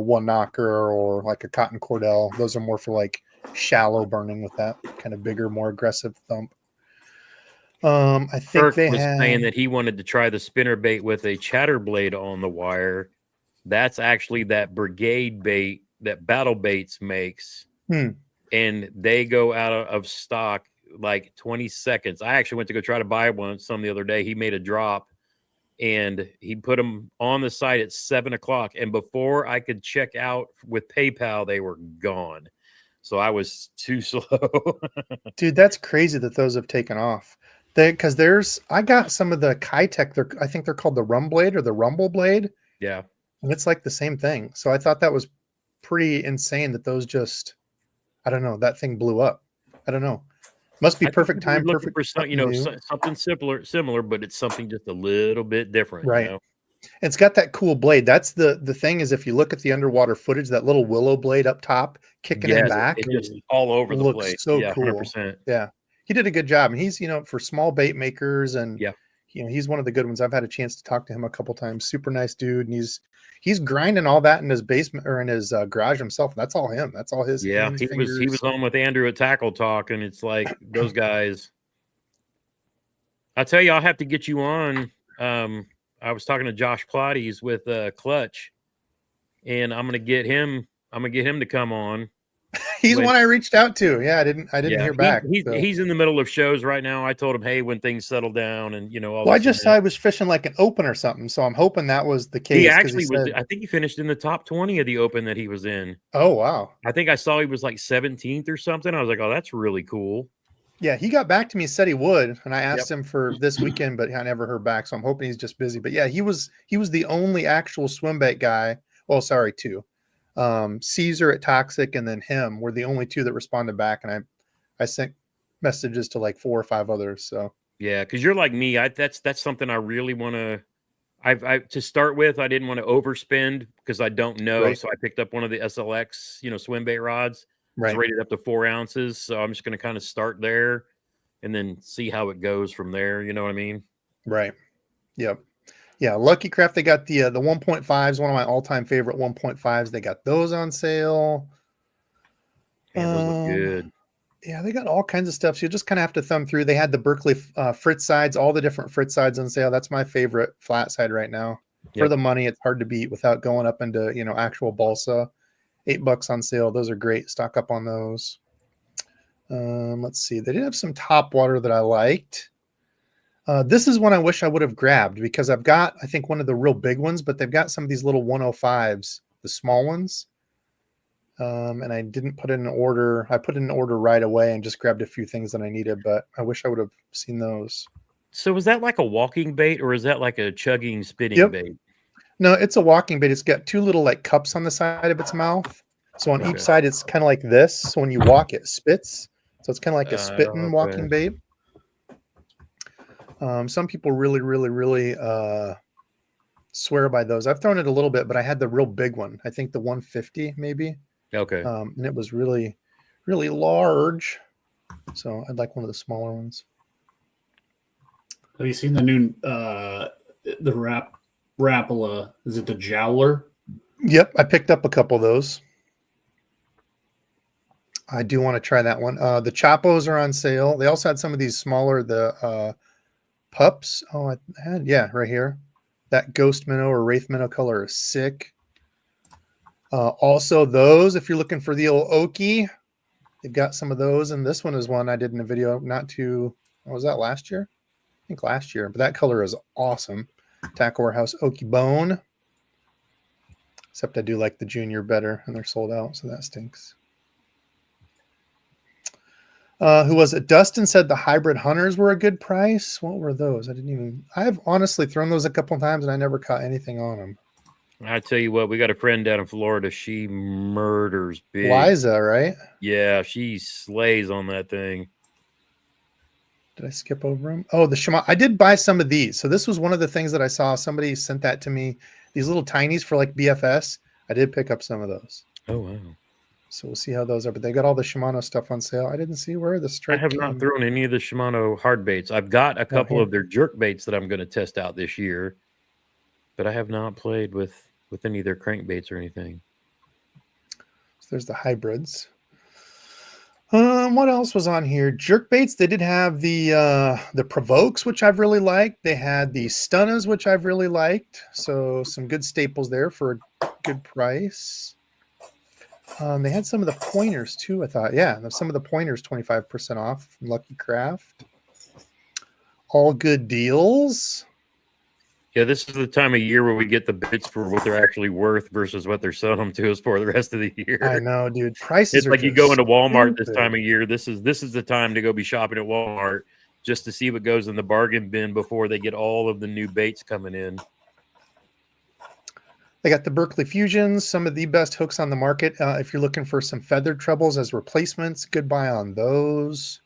one knocker, or like a cotton cordell. Those are more for like shallow burning with that kind of bigger, more aggressive thump. I think Kirk was saying that he wanted to try the spinnerbait with a chatter blade on the wire. That's actually that brigade bait that Battle Baits makes, and they go out of stock like 20 seconds. I actually went to go try to buy some the other day. He made a drop and he put them on the site at 7:00. And before I could check out with PayPal, they were gone. So I was too slow. Dude, that's crazy that those have taken off. Because I got some of the Kayak, I think they're called the Rum Blade or the Rumble Blade. Yeah. And it's like the same thing. So I thought that was pretty insane that those just, I don't know, that thing blew up. I don't know. Must be perfect time, perfect for some, something similar, but it's something just a little bit different. Right. It's got that cool blade. That's the thing is, if you look at the underwater footage, that little willow blade up top kicking it back, it's just all over the looks place. so yeah, cool. 100%. Yeah, he did a good job, and he's for small bait makers, and yeah, he's one of the good ones. I've had a chance to talk to him a couple times. Super nice dude, and he's grinding all that in his basement or in his garage himself. That's all him. That's all his. Yeah, he was on with Andrew at Tackle Talk, and it's like those guys. I tell you, I'll have to get you on. I was talking to Josh Plotties with Clutch, and I'm gonna get him to come on. He's one I reached out to. Yeah, I didn't hear back. He's in the middle of shows right now. I told him, hey, when things settle down, and all. Well, I just saw I was fishing like an open or something, so I'm hoping that was the case. He actually was. I think he finished in the top 20 of the open that he was in. Oh wow! I think I saw he was like 17th or something. I was like, oh, that's really cool. Yeah, he got back to me, said he would, and I asked him for this weekend, but I never heard back. So I'm hoping he's just busy. But yeah, he was the only actual Swimbait guy. Well, sorry, two. Caesar at Toxic and then him were the only two that responded back, and I sent messages to like 4 or 5 others. So yeah, because you're like me. That's something I really want to. To start with, I didn't want to overspend because I don't know. Right. So I picked up one of the SLX, Swimbait rods. Right. It's rated up to 4 ounces. So I'm just going to kind of start there and then see how it goes from there. You know what I mean? Right. Yep. Yeah. Lucky Craft, they got the 1.5s, one of my all-time favorite 1.5s. They got those on sale. Man, those look good. Yeah, they got all kinds of stuff. So you just kind of have to thumb through. They had the Berkeley Fritz sides, all the different Fritz sides on sale. That's my favorite flat side right now. Yep. For the money, it's hard to beat without going up into, actual balsa. $8 on sale. Those are great. Stock up on those. Let's see. They did have some top water that I liked. This is one I wish I would have grabbed because I've got, I think, one of the real big ones, but they've got some of these little 105s, the small ones. And I didn't put in an order. I put in an order right away and just grabbed a few things that I needed, but I wish I would have seen those. So is that like a walking bait or is that like a chugging spinning bait? No, it's a walking bait. It's got 2 little like cups on the side of its mouth. So on each side, it's kind of like this. So when you walk, it spits. So it's kind of like a spitting walking bait. Some people really, really, really swear by those. I've thrown it a little bit, but I had the real big one. I think the 150 maybe. Okay. And it was really, really large. So I'd like one of the smaller ones. Have you seen the new the Rapala? Is it the Jowler? Yep, I picked up a couple of those. I do want to try that one. The Chapos are on sale. They also had some of these smaller, the pups. Oh, I had, right here. That ghost minnow or wraith minnow color is sick. Also those, if you're looking for the old Okie, they've got some of those. And this one is one I did in a video what was that, last year? I think last year. But that color is awesome. Tackle Warehouse Okie Bone. Except I do like the junior better, and they're sold out, so that stinks. Who was it? Dustin said the hybrid hunters were a good price. What were those? I've honestly thrown those a couple of times and I never caught anything on them. I tell you what, we got a friend down in Florida. She murders big. Liza, right? Yeah, she slays on that thing. Did I skip over them? Oh, the Shimano. I did buy some of these. So this was one of the things that I saw. Somebody sent that to me. These little tinies for like BFS. I did pick up some of those. Oh, wow. So we'll see how those are. But they got all the Shimano stuff on sale. I didn't see where the strike. I have not thrown any of the Shimano hard baits. I've got a couple of their jerk baits that I'm going to test out this year, but I have not played with any of their crankbaits or anything. So there's the hybrids. What else was on here? Jerk baits. They did have the Provokes, which I've really liked. They had the Stunnas, which I've really liked. So some good staples there for a good price. They had some of the pointers too, I thought. Yeah, some of the pointers 25% off from Lucky Craft. All good deals. Yeah, this is the time of year where we get the bits for what they're actually worth versus what they're selling them to us for the rest of the year. I know, dude. Prices It's are like you just go into Walmart this stupid. time of year. This is the time to go be shopping at Walmart just to see what goes in the bargain bin before they get all of the new baits coming in. They got the Berkeley Fusions, some of the best hooks on the market. If you're looking for some feathered trebles as replacements, good buy on those.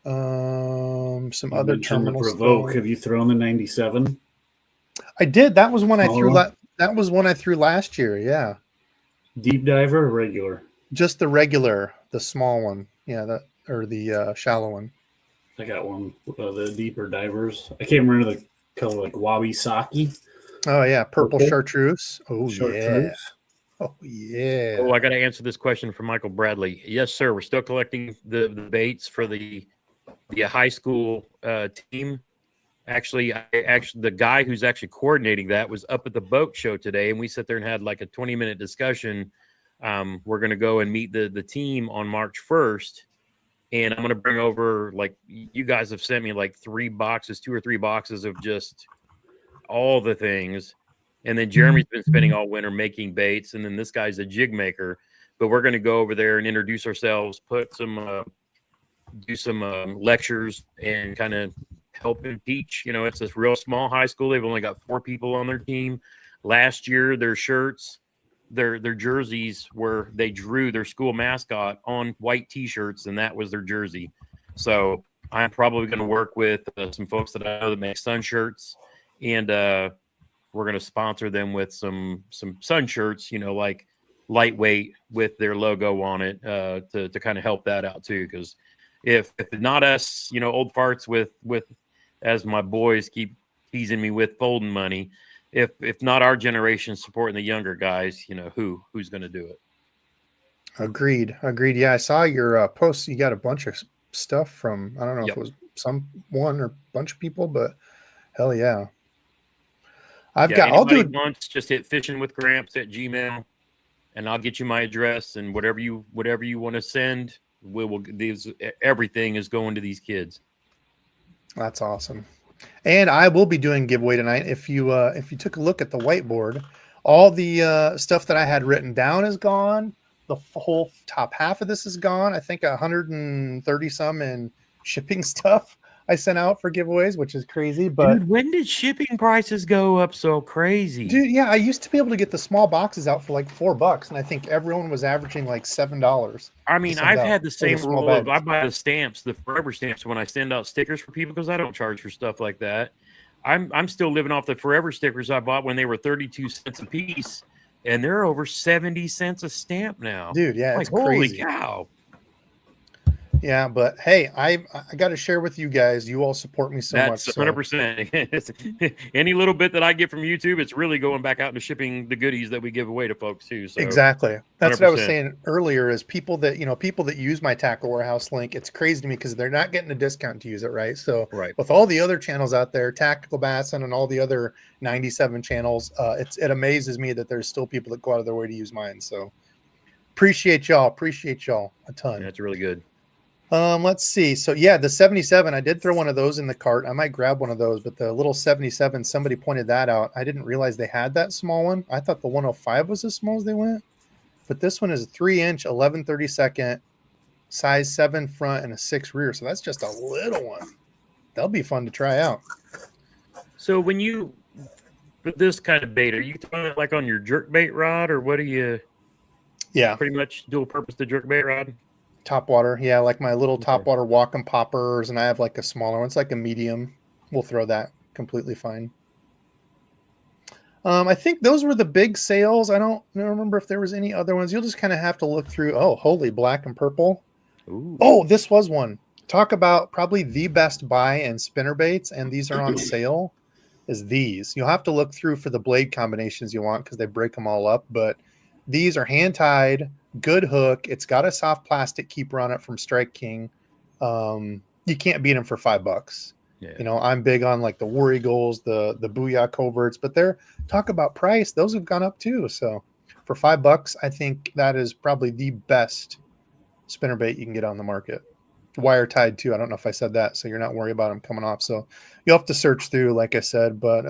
Some You other mentioned the terminal Provoke. stuff. Have you thrown the 97? I did. That was one I threw. Smaller That was one I threw last year. Yeah, Deep diver or regular? just the regular, the small one. Yeah, the shallow one. I got one. The deeper divers. I can't remember the color, like wabi sake. Oh yeah, purple Purple? chartreuse. Oh yeah. Chartreuse. Oh yeah. Oh, I got to answer this question from Michael Bradley. Yes, sir. We're still collecting the baits for the high school team. Actually, the guy who's actually coordinating that was up at the boat show today, and we sat there and had like a 20-minute discussion. We're going to go and meet the team on March 1st, and I'm going to bring over, like, you guys have sent me like 2 or 3 boxes of just all the things. And then Jeremy's been spending all winter making baits, and then this guy's a jig maker. But we're going to go over there and introduce ourselves, put some do some lectures, and kind of help and teach. You know, it's this real small high school. They've only got 4 people on their team. Last year, their shirts, their jerseys were, they drew their school mascot on white T-shirts, and that was their jersey. So I'm probably going to work with some folks that I know that make sun shirts, and we're going to sponsor them with some sun shirts, you know, like lightweight with their logo on it, to kind of help that out too. Because if not us, you know, old farts with as my boys keep teasing me with, folding money, if not our generation supporting the younger guys, you know, who's going to do it? Agreed. Yeah, I saw your post. You got a bunch of stuff from, I don't know if it was someone or a bunch of people, but hell yeah. I'll do it once. Just hit fishing with Gramps at Gmail, and I'll get you my address, and whatever you want to send, everything is going to these kids. That's awesome. And I will be doing giveaway tonight. If you took a look at the whiteboard, all the stuff that I had written down is gone. The whole top half of this is gone. I think 130 some in shipping stuff I sent out for giveaways, which is crazy. But dude, when did shipping prices go up so crazy? Dude, yeah, I used to be able to get the small boxes out for like $4, and I think everyone was averaging like $7. I mean, I've had the same rule of, I buy the stamps, the forever stamps, when I send out stickers for people, because I don't charge for stuff like that. I'm still living off the forever stickers I bought when they were 32 cents a piece, and they're over 70 cents a stamp now. Dude, yeah, it's like, crazy. Holy cow. Yeah, but hey, I got to share with you guys. You all support me so much. That's 100%. Any little bit that I get from YouTube, it's really going back out into shipping the goodies that we give away to folks too. So exactly. That's 100%. what I was saying earlier. Is people that use my Tackle Warehouse link. It's crazy to me because they're not getting a discount to use it, right? So with all the other channels out there, Tactical Bassin and all the other 97 channels, it amazes me that there's still people that go out of their way to use mine. So appreciate y'all a ton. Yeah, that's really good. Let's see. So yeah, the 77, I did throw one of those in the cart. I might grab one of those, but the little 77, somebody pointed that out. I didn't realize they had that small one. I thought the 105 was as small as they went, but this one is a 3-inch, 11/32, size 7 front and a 6 rear. So that's just a little one. That'll be fun to try out. So when you put this kind of bait, are you throwing it like on your jerk bait rod, or what are you? Yeah, pretty much dual purpose the jerk bait rod. Top water, yeah, like my little top water Wacom poppers, and I have like a smaller one. It's like a medium. We'll throw that completely fine. I think those were the big sales. I don't remember if there was any other ones. You'll just kind of have to look through. Oh, holy, black and purple. Ooh. Oh, this was one. Talk about probably the best buy in spinnerbaits, and these are on sale. Is these? You'll have to look through for the blade combinations you want because they break them all up. But these are hand tied. Good hook. It's got a soft plastic keeper on it from Strike King. You can't beat them for $5. Yeah. You know, I'm big on like the War Eagles, the Booyah Coverts, but they're talk about price. Those have gone up too. So for $5, I think that is probably the best spinnerbait you can get on the market. wire tied too. I don't know if I said that, so you're not worried about them coming off. So you'll have to search through, like I said, but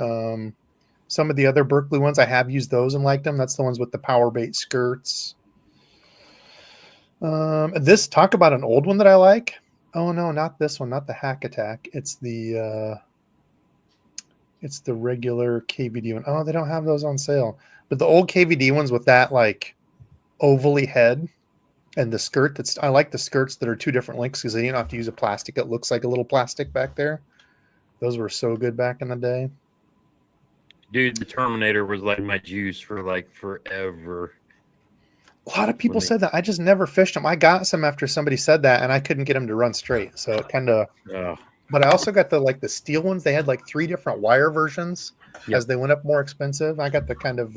some of the other Berkeley ones, I have used those and liked them. That's the ones with the power bait skirts. This, talk about an old one that I like. Oh no, not this one, not the Hack Attack. It's the regular KVD one. Oh, they don't have those on sale. But the old KVD ones with that like ovally head and the skirt, I like the skirts that are two different lengths because they don't have to use a plastic. It looks like a little plastic back there. Those were so good back in the day. Dude, the Terminator was like my juice for like forever. A lot of people said that. I just never fished them. I got some after somebody said that, and I couldn't get them to run straight. So it kind of. But I also got the steel ones. They had like 3 different wire versions as they went up more expensive. I got the kind of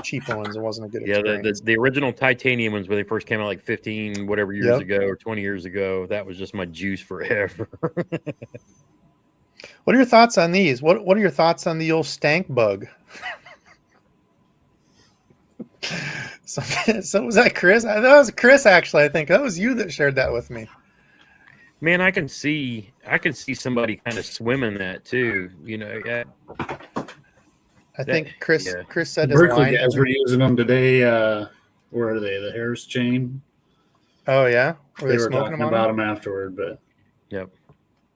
cheap ones. It wasn't a good experience. The original titanium ones when they first came out like 15 whatever years ago or 20 years ago. That was just my juice forever. What are your thoughts on these? What are your thoughts on the old stank bug? So was that Chris? That was Chris, actually. I think that was you that shared that with me. Man, I can see somebody kind of swimming that too. You know, I think Chris said his Berkeley line. guys were using them today. Where are they? The Harris chain. Oh yeah, They were talking about them afterward, but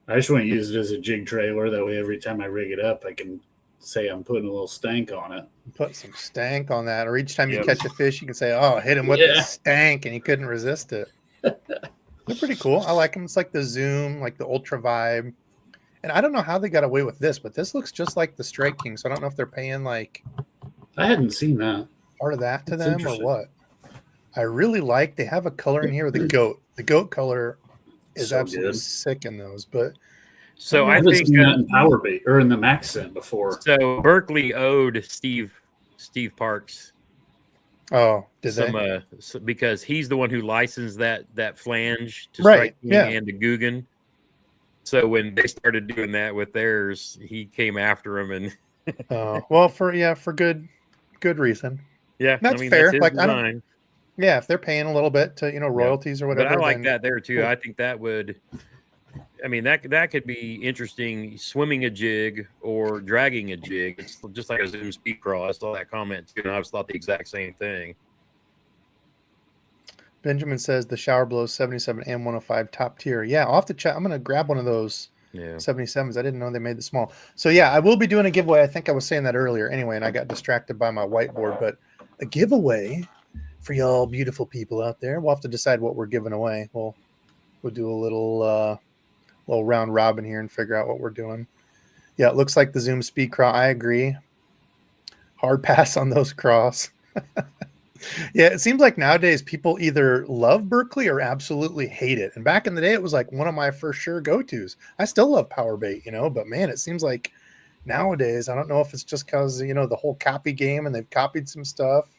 I just want to use it as a jig trailer. That way, every time I rig it up, I can say I'm putting a little stank on it. Put some stank on that, or each time you catch a fish, you can say, "Oh, hit him with the stank," and he couldn't resist it. They're pretty cool. I like them. It's like the Zoom, like the Ultra Vibe. And I don't know how they got away with this, but this looks just like the Strike King. So I don't know if they're paying like. I hadn't seen that. Part of that to them or what? I really like. They have a color in here with the goat. The goat color is so absolutely sick in those. But so I think seen that in Power Bait or in the Maxent before. So Berkeley owed Steve Parks. Oh, did they? Because he's the one who licensed that flange to Strike King and to Guggen. So when they started doing that with theirs, he came after him and. Well, for good reason. Yeah, that's fair. That's like I don't. Yeah, if they're paying a little bit to royalties or whatever. But I like that there too. Cool. I think that would. I mean that could be interesting. Swimming a jig or dragging a jig. It's just like a Zoom speed crawl. I saw that comment too, and I thought the exact same thing. Benjamin says the Shower Blows 77 and 105 top tier. Yeah, I'll have to check. I'm going to grab one of those 77s. I didn't know they made the small. So yeah, I will be doing a giveaway. I think I was saying that earlier anyway, and I got distracted by my whiteboard. But a giveaway for y'all beautiful people out there. We'll have to decide what we're giving away. We'll do a little round robin here and figure out what we're doing. Yeah, it looks like the Zoom speed crawl. I agree. Hard pass on those craws. Yeah, it seems like nowadays people either love Berkeley or absolutely hate it. And back in the day, it was like one of my for sure go-tos. I still love Power Bait, but man, it seems like nowadays, I don't know if it's just because, the whole copy game and they've copied some stuff.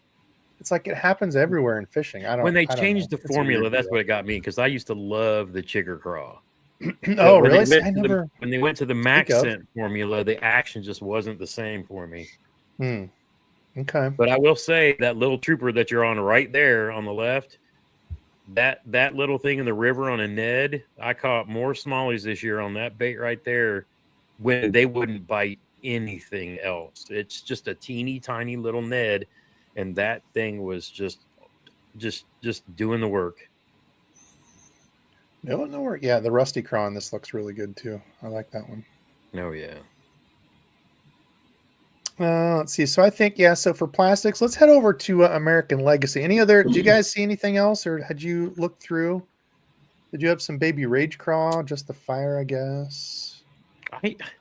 It's like it happens everywhere in fishing. When they changed the formula, that's what it got me, because I used to love the chigger craw. Oh, really? When they went to the Maxent formula, the action just wasn't the same for me. Okay. But I will say that little trooper that you're on right there on the left, that little thing in the river on a Ned, I caught more smallies this year on that bait right there when they wouldn't bite anything else. It's just a teeny tiny little Ned, and that thing was just doing the work. Doing the work. Yeah, the Rusty Craw on this looks really good too. I like that one. Oh yeah. Let's see. So I think, so for plastics, let's head over to American Legacy. Any other, did you guys see anything else, or had you looked through? Did you have some Baby Rage Craw? Just the fire, I guess.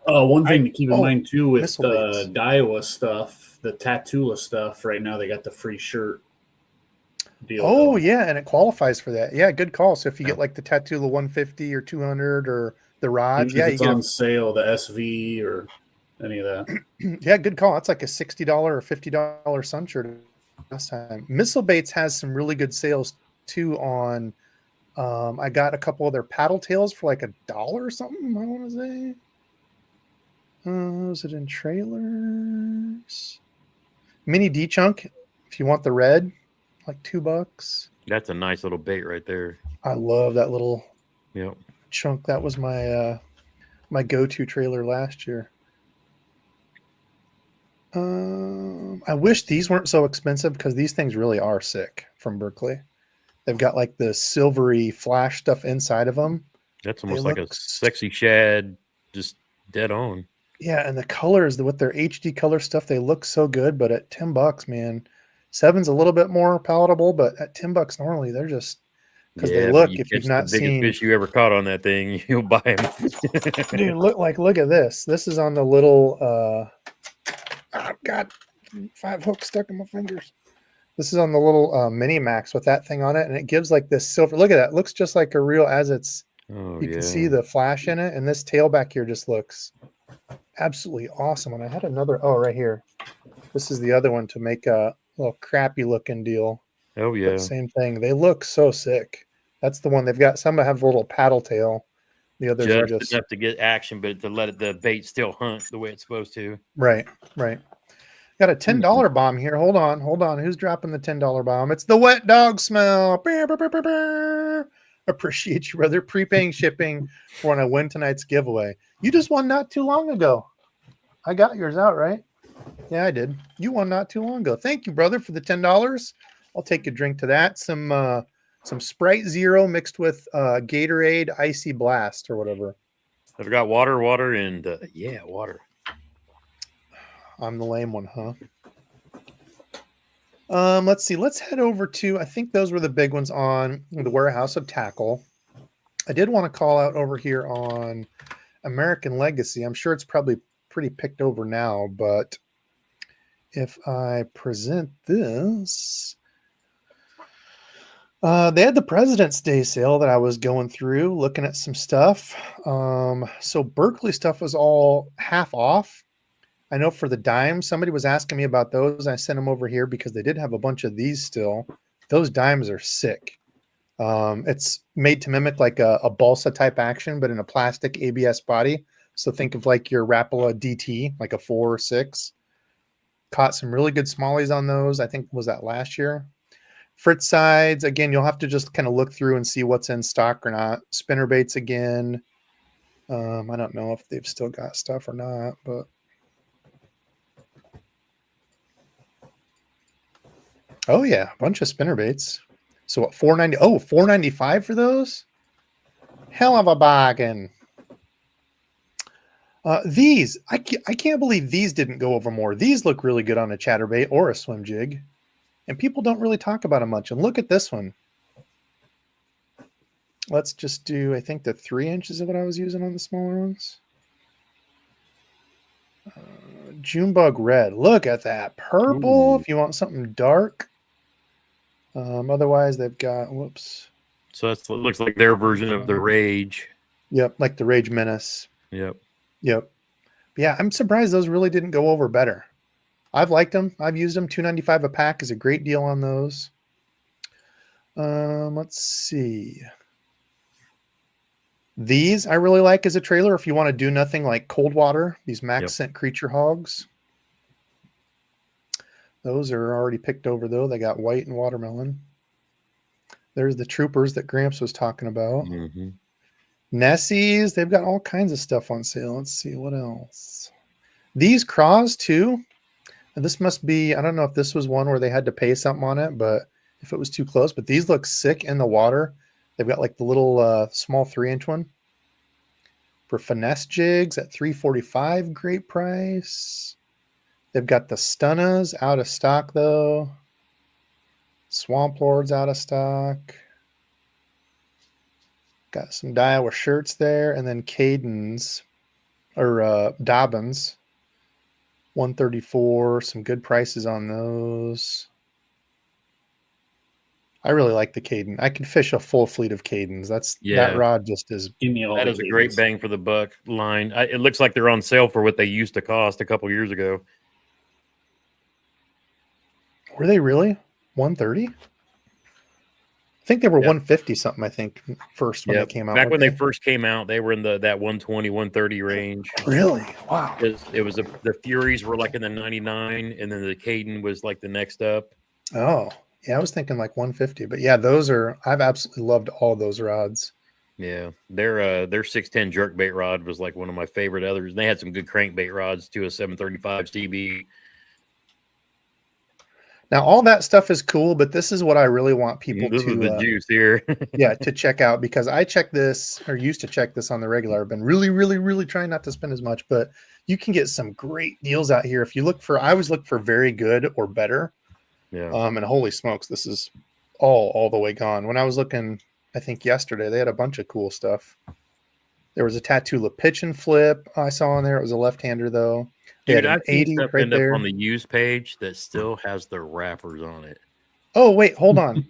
One thing to keep in mind too with the Daiwa stuff, the Tatula stuff, right now they got the free shirt deal. Oh, yeah, and it qualifies for that. Yeah, good call. So if you get like the Tatula 150 or 200 or the rods, you get on sale, the SV or any of that. Yeah, good call. That's like a $60 or $50 sun shirt last time. Missile Baits has some really good sales too on I got a couple of their paddle tails for like $1 or something, I want to say. Was it in trailers? Mini D chunk, if you want the red, like $2. That's a nice little bait right there. I love that little Yep. Chunk. That was my my go-to trailer last year. I wish these weren't so expensive because these things really are sick from Berkeley. They've got like the silvery flash stuff inside of them. That's almost like a sexy shad, just dead on. Yeah, and the colors with their HD color stuff, they look so good. But at $10, man, 7's a little bit more palatable. But at $10 normally, they're just because they look. If you've not the biggest seen fish you ever caught on that thing, you'll buy them. dude, look at this. This is on the little. I've got 5 hooks stuck in my fingers. This is on the little Mini Max with that thing on it, and it gives like this silver. Look at that. It looks just like a real as it's. You can see the flash in it, and this tail back here just looks absolutely awesome. And I had another. Oh, right here. This is the other one to make a little crappy looking deal. Oh yeah, but same thing. They look so sick. That's the one they've got. Some have a little paddle tail. The others are just enough to get action, but to let the bait still hunt the way it's supposed to. Right. Got a $10 bomb here. Hold on. Who's dropping the $10 bomb? It's the wet dog smell. Brr, brr, brr, brr, brr. Appreciate you, brother. Prepaying shipping for when I win tonight's giveaway. You just won not too long ago. I got yours out, right? Yeah, I did. You won not too long ago. Thank you, brother, for the $10. I'll take a drink to that. Some Sprite Zero mixed with Gatorade Icy Blast or whatever. I've got water, and water. I'm the lame one, huh? Let's see. Let's head over to, I think those were the big ones on the Warehouse of Tackle. I did want to call out over here on American Legacy. I'm sure it's probably pretty picked over now, but if I present this, they had the President's Day sale that I was going through, looking at some stuff. So Berkeley stuff was all half off. I know for the dimes, somebody was asking me about those. I sent them over here because they did have a bunch of these still. Those dimes are sick. It's made to mimic like a balsa type action, but in a plastic ABS body. So think of like your Rapala DT, like a 4 or 6. Caught some really good smallies on those. I think was that last year. Fritz sides, again, you'll have to just kind of look through and see what's in stock or not. Spinnerbaits again. I don't know if they've still got stuff or not, but oh yeah, a bunch of spinnerbaits. So what, $4.90? Oh, $4.95 for those? Hell of a bargain. These, I can't believe these didn't go over more. These look really good on a chatterbait or a swim jig. And people don't really talk about them much. And look at this one. Let's just do, I think the 3 inches of what I was using on the smaller ones. Junebug red. Look at that. Purple. Ooh. If you want something dark. Otherwise, they've got, whoops. So it looks like their version of the Rage. Yep, like the Rage Menace. Yep. But yeah, I'm surprised those really didn't go over better. I've liked them. I've used them. $2.95 a pack is a great deal on those. Let's see. These I really like as a trailer if you want to do nothing like cold water. These Max Scent Creature Hogs. Those are already picked over, though. They got white and watermelon. There's the Troopers that Gramps was talking about. Mm-hmm. Nessies, they've got all kinds of stuff on sale. Let's see what else. These craws, too. And this must be, I don't know if this was one where they had to pay something on it, but if it was too close. But these look sick in the water. They've got like the little small 3-inch one. For finesse jigs at $3.45, great price. They've got the Stunnas out of stock, though. Swamp Lords out of stock. Got some Daiwa shirts there. And then Cadens, or Dobbins, $134. Some good prices on those. I really like the Caden. I can fish a full fleet of Cadens. That rod just is. That is a great bang for the buck line. It looks like they're on sale for what they used to cost a couple years ago. Were they really $130? I think they were $150 something. I think first when they came out. Back when they first came out, they were in that $120, $130 range. Really? Wow. It was the Furies were like in the $99, and then the Caden was like the next up. Oh. Yeah, I was thinking like $150, but yeah, I've absolutely loved all those rods. Yeah, their 610 jerkbait rod was like one of my favorite others. They had some good crankbait rods too, a 735 CB. Now, all that stuff is cool, but this is what I really want people This is the to, juice here. yeah, to check out, because I check this, or used to check this on the regular. I've been really, really, really trying not to spend as much, but you can get some great deals out here. If you look for, I always look for very good or better. Yeah. And holy smokes, this is all the way gone. When I was looking, I think yesterday, they had a bunch of cool stuff. There was a Tatula pitch and flip I saw on there. It was a left-hander though. They Dude, had an I've seen 80 stuff right end there. up on the used page that still has the wrappers on it. Oh, wait, hold on.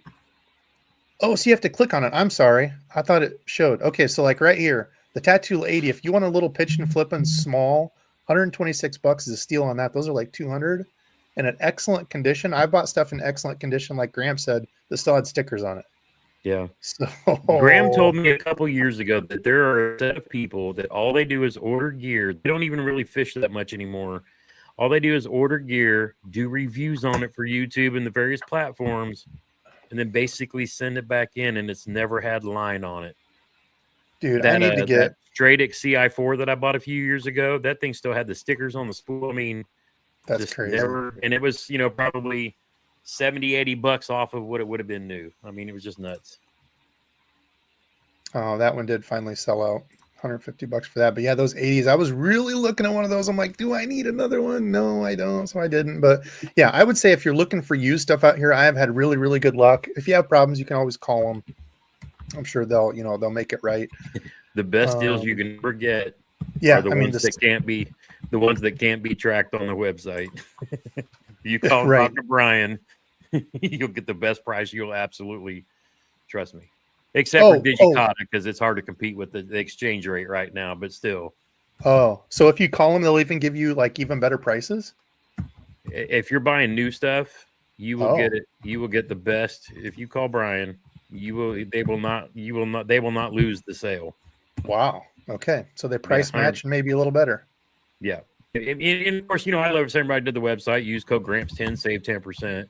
Oh, so you have to click on it. I'm sorry. I thought it showed. Okay, so like right here, the Tatula 80, if you want a little pitch and flip and small, $126 is a steal on that. Those are like 200 and in excellent condition. I bought stuff in excellent condition, like Gramps said, that still had stickers on it. Yeah. So Graham told me a couple years ago that there are a set of people that all they do is order gear. They don't even really fish that much anymore. All they do is order gear, do reviews on it for YouTube and the various platforms, and then basically send it back in, and it's never had line on it. Dude, I need to get that Stradic CI4 that I bought a few years ago. That thing still had the stickers on the spool. I mean, that's crazy. And it was, probably $70-$80 off of what it would have been new. I mean, it was just nuts. Oh, that one did finally sell out. $150 for that. But yeah, those 80s, I was really looking at one of those. I'm like, do I need another one? No, I don't. So I didn't. But yeah, I would say if you're looking for used stuff out here, I have had really, really good luck. If you have problems, you can always call them. I'm sure they'll make it right. The best deals you can ever get are the ones that can't be tracked on the website. You call right. Dr. Brian, you'll get the best price. You'll absolutely trust me. Except for Digicata, because it's hard to compete with the exchange rate right now, but still. Oh, so if you call them, they'll even give you like even better prices? If you're buying new stuff, you will get it. You will get the best. If you call Brian, they will not lose the sale. Wow. Okay. So they price match and maybe a little better. Yeah. And of course, I love everybody did the website, use code Gramps10, save 10%.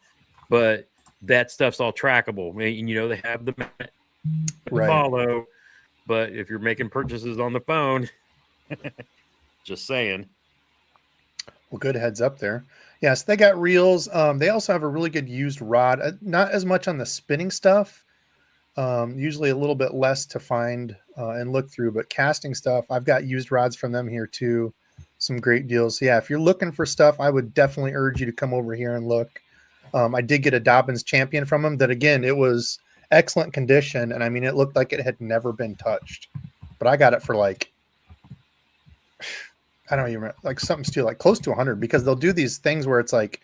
But that stuff's all trackable. And, they have the follow, but if you're making purchases on the phone, just saying. Well, good heads up there. Yes, they got reels. They also have a really good used rod. Not as much on the spinning stuff. Usually a little bit less to find and look through, but casting stuff, I've got used rods from them here too. Some great deals. So yeah, if you're looking for stuff, I would definitely urge you to come over here and look. I did get a Dobbins Champion from them that, again, it was excellent condition, and I mean, it looked like it had never been touched, but I got it for like, I don't even remember, like something still like close to 100, because they'll do these things where it's like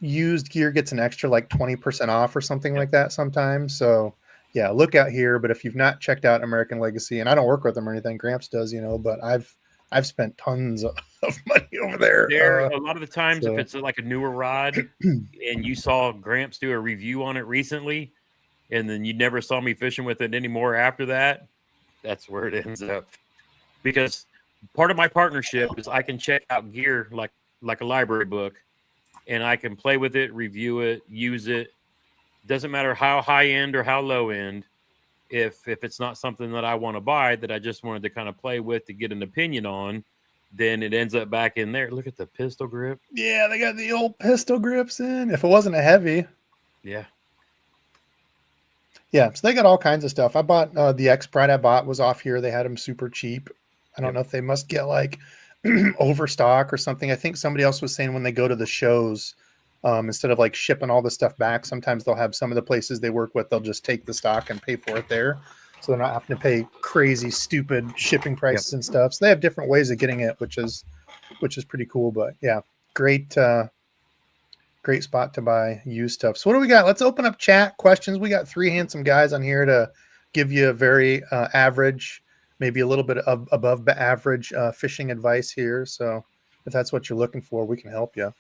used gear gets an extra like 20% off or something like that sometimes. So yeah, look out here. But if you've not checked out American Legacy, and I don't work with them or anything, Gramps does, but I've spent tons of money over there. A lot of the times, if it's like a newer rod and you saw Gramps do a review on it recently, and then you never saw me fishing with it anymore after that, that's where it ends up. Because part of my partnership is I can check out gear like a library book, and I can play with it, review it, use it. Doesn't matter how high end or how low end. If it's not something that I want to buy, that I just wanted to kind of play with to get an opinion on, then it ends up back in there. Look at the pistol grip. Yeah, they got the old pistol grips in. If it wasn't a heavy. Yeah. Yeah, so they got all kinds of stuff. I bought the X Pride I bought was off here. They had them super cheap. I don't know if they must get like overstock or something. I think somebody else was saying when they go to the shows, instead of like shipping all the stuff back, sometimes they'll have some of the places they work with, they'll just take the stock and pay for it there. So they're not having to pay crazy, stupid shipping prices and stuff. So they have different ways of getting it, which is pretty cool. But yeah, great spot to buy used stuff. So what do we got? Let's open up chat questions. We got 3 handsome guys on here to give you a very average, maybe a little bit of above average fishing advice here. So if that's what you're looking for, we can help you.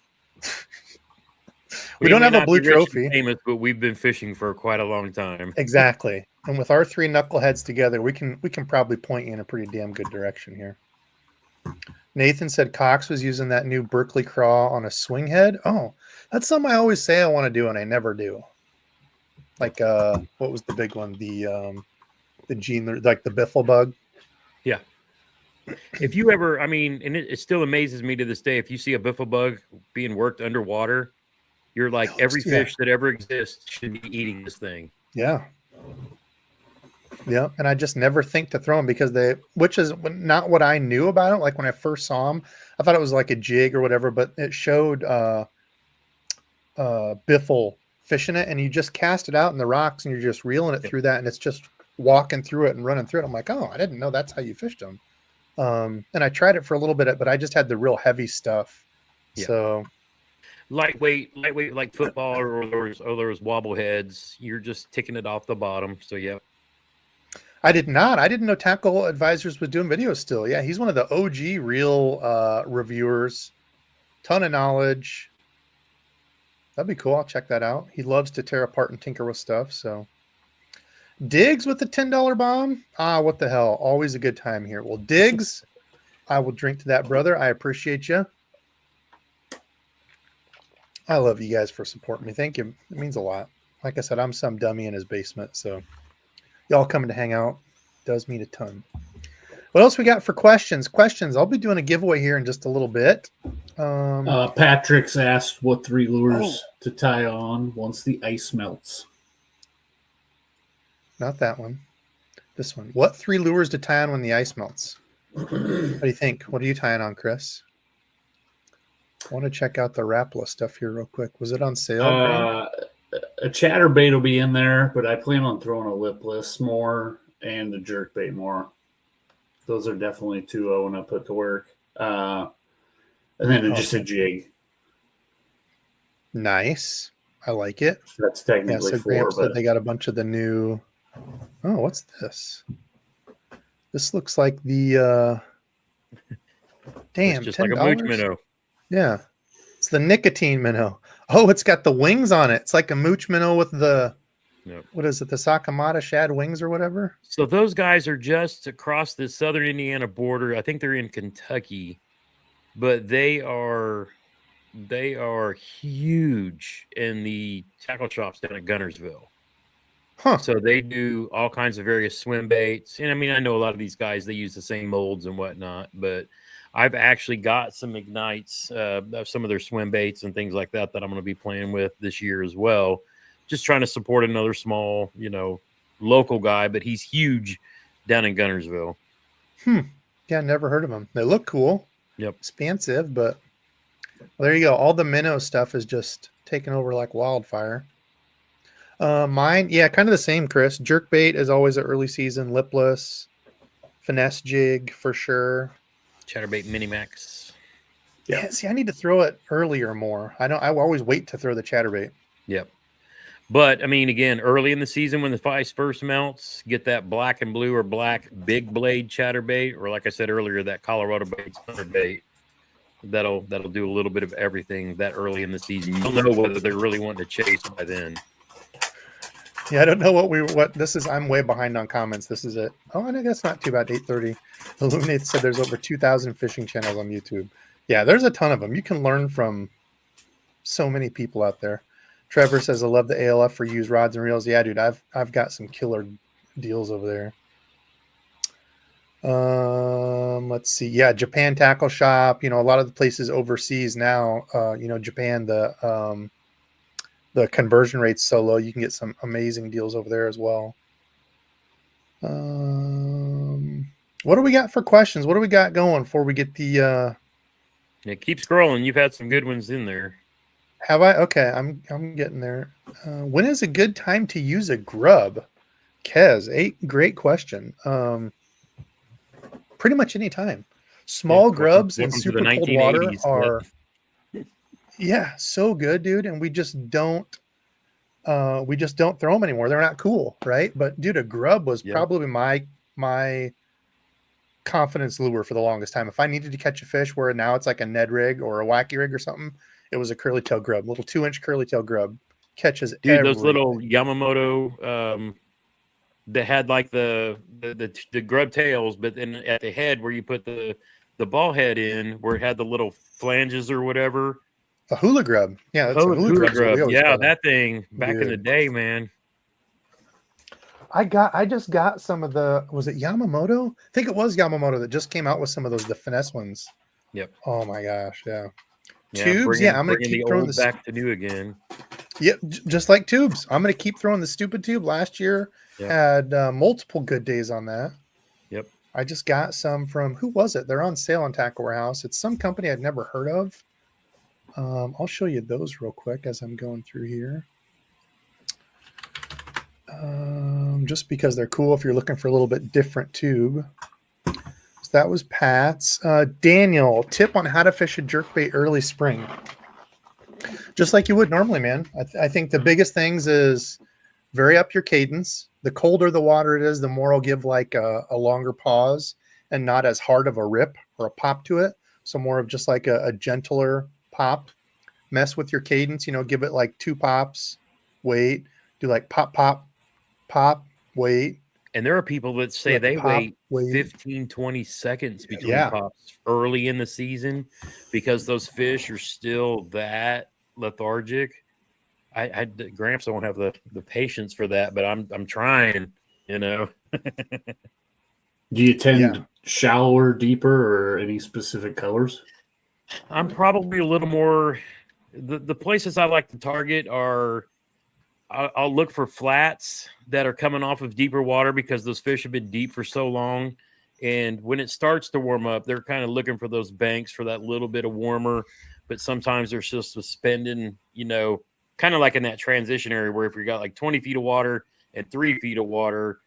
We don't have a blue trophy, famous, but we've been fishing for quite a long time. Exactly. And with our 3 knuckleheads together, we can probably point you in a pretty damn good direction here. Nathan said Cox was using that new Berkeley craw on a swing head. Oh, that's something I always say I want to do and I never do. Like what was the big one? The the gene, like the biffle bug. Yeah. If you ever, I mean, and it still amazes me to this day, if you see a biffle bug being worked underwater, you're like, every fish that ever exists should be eating this thing. Yeah. Yeah. And I just never think to throw them because which is not what I knew about it. Like when I first saw them, I thought it was like a jig or whatever, but it showed biffle fish in it, and you just cast it out in the rocks and you're just reeling it through that, and it's just walking through it and running through it. I'm like, oh, I didn't know that's how you fished them. And I tried it for a little bit, but I just had the real heavy stuff. Yeah. So lightweight like football, or there was wobble heads. You're just ticking it off the bottom. So yeah. I didn't know Tackle Advisors was doing videos still. Yeah, he's one of the OG real reviewers. Ton of knowledge. That'd be cool. I'll check that out. He loves to tear apart and tinker with stuff. So Diggs with the $10 bomb. What the hell? Always a good time here. Well, Diggs, I will drink to that, brother. I appreciate you. I love you guys for supporting me. Thank you. It means a lot. Like I said, I'm some dummy in his basement, so y'all coming to hang out does mean a ton. What else we got for questions? I'll be doing a giveaway here in just a little bit. Patrick's asked what 3 lures to tie on once the ice melts. Not that one. This one. What 3 lures to tie on when the ice melts? What do you think? What are you tying on, Chris? I want to check out the Rapala stuff here real quick. Was it on sale? A chatterbait will be in there, but I plan on throwing a lipless more and a jerkbait more. Those are definitely 2 I want to put to work. And then just a jig. Nice. I like it. That's technically so 4. Gramps said they got a bunch of the new. Oh, what's this? This looks like the damn, it's just $10? like a mooch minnow. Yeah. It's the nicotine minnow. Oh, it's got the wings on it. It's like a mooch minnow with the what is it? The Sakamata shad wings or whatever. So those guys are just across the southern Indiana border. I think they're in Kentucky, but they are huge in the tackle shops down at Gunnersville. Huh. So they do all kinds of various swim baits. And I mean, I know a lot of these guys, they use the same molds and whatnot, but I've actually got some ignites of some of their swim baits and things like that I'm going to be playing with this year as well. Just trying to support another small, local guy, but he's huge down in Gunnersville. Yeah, never heard of him. They look cool. Yep. Expansive, but well, there you go. All the minnow stuff is just taking over like wildfire. Mine, yeah, kind of the same, Chris. Jerkbait is always an early season, lipless, finesse jig for sure. Chatterbait Minimax. Yeah, see, I need to throw it earlier more. I always wait to throw the chatterbait. Yep. But I mean, again, early in the season when the ice first melts, get that black and blue or black big blade chatterbait, or like I said earlier, that Colorado bait spinnerbait. That'll do a little bit of everything that early in the season. You'll know whether they're really wanting to chase by then. Yeah, I don't know what this is. I'm way behind on comments. This is it. Oh, I know that's not too bad. 8:30. Illuminate said there's over 2,000 fishing channels on YouTube. Yeah, there's a ton of them. You can learn from so many people out there. Trevor says, I love the ALF for used rods and reels. Yeah, dude, I've got some killer deals over there. Let's see. Yeah, Japan Tackle Shop. A lot of the places overseas now, Japan, the conversion rate's so low, you can get some amazing deals over there as well. What do we got for questions? What do we got going before we get the keep scrolling. You've had some good ones in there. Have I? Okay, I'm getting there. When is a good time to use a grub? Kez, great question. Pretty much any time. Small grubs in super cold water are so good, dude. And we just don't throw them anymore. They're not cool, right? But dude, a grub was probably my confidence lure for the longest time. If I needed to catch a fish where now it's like a Ned rig or a wacky rig or something, it was a curly tail grub, little 2-inch curly tail grub. Catches dude, those little Yamamoto that had like the grub tails, but then at the head where you put the ball head in, where it had the little flanges or whatever. A hula grub. Yeah, that's a hula grub. Yeah, that thing back in the day, man. I just got some of the, was it Yamamoto? I think it was Yamamoto that just came out with some of those, the finesse ones. Yep. Oh my gosh. Yeah. Yeah, Tubes. bringing I'm going to the keep throwing old this. back to new again. Yep. Just like tubes. I'm going to keep throwing the stupid tube. Last year Yep. had multiple good days on that. Yep. I just got some from, who was it? They're on sale on Tackle Warehouse. It's some company I'd never heard of. I'll show you those real quick as I'm going through here. Just because they're cool if you're looking for a little bit different tube. So that was Pat's. Daniel, tip on how to fish a jerkbait early spring. Just like you would normally, man. I think the biggest things is vary up your cadence. The colder the water it is, the more it'll give like a longer pause and not as hard of a rip or a pop to it. So more of just like a gentler pop. Mess with your cadence, give it like 2 pops, wait, do like pop, pop, pop, wait. And there are people that say like they pop, wait 15, 20 seconds between Yeah. pops early in the season because those fish are still that lethargic. Gramps don't have the patience for that, but I'm trying, Do you tend shallower, deeper, or any specific colors? I'm probably a little more. The places I like to target are I'll look for flats that are coming off of deeper water because those fish have been deep for so long. And when it starts to warm up, they're kind of looking for those banks for that little bit of warmer. But sometimes they're just suspending, kind of like in that transition area where if you got like 20 feet of water and 3 feet of water,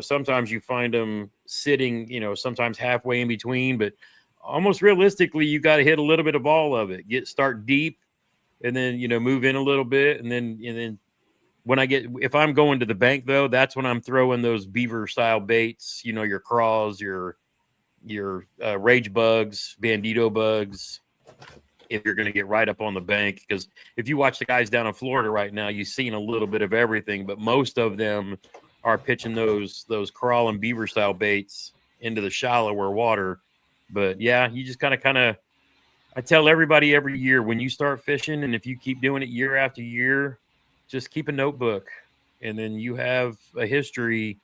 sometimes you find them sitting, sometimes halfway in between. But almost realistically, you got to hit a little bit of all of it. Start deep and then, move in a little bit. And then if I'm going to the bank though, that's when I'm throwing those beaver style baits, your craws, your rage bugs, bandito bugs, if you're going to get right up on the bank. Because if you watch the guys down in Florida right now, you've seen a little bit of everything, but most of them are pitching those crawl and beaver style baits into the shallower water. But yeah, you just kind of, I tell everybody every year when you start fishing, and if you keep doing it year after year, just keep a notebook, and then you have a history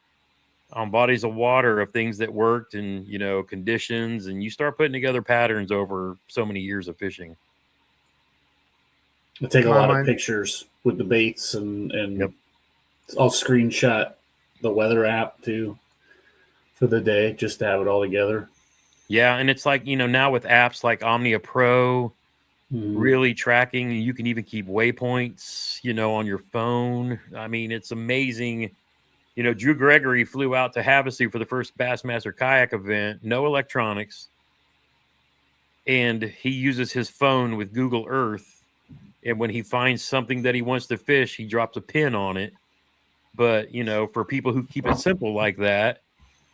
on bodies of water of things that worked and, conditions, and you start putting together patterns over so many years of fishing. I take a lot of pictures with the baits and Yep. I'll screenshot the weather app too for the day just to have it all together. Yeah, and it's like, now with apps like Omnia Pro, really tracking, you can even keep waypoints, on your phone. I mean, it's amazing. Drew Gregory flew out to Havasu for the first Bassmaster kayak event, no electronics. And he uses his phone with Google Earth. And when he finds something that he wants to fish, he drops a pin on it. But, for people who keep it simple like that,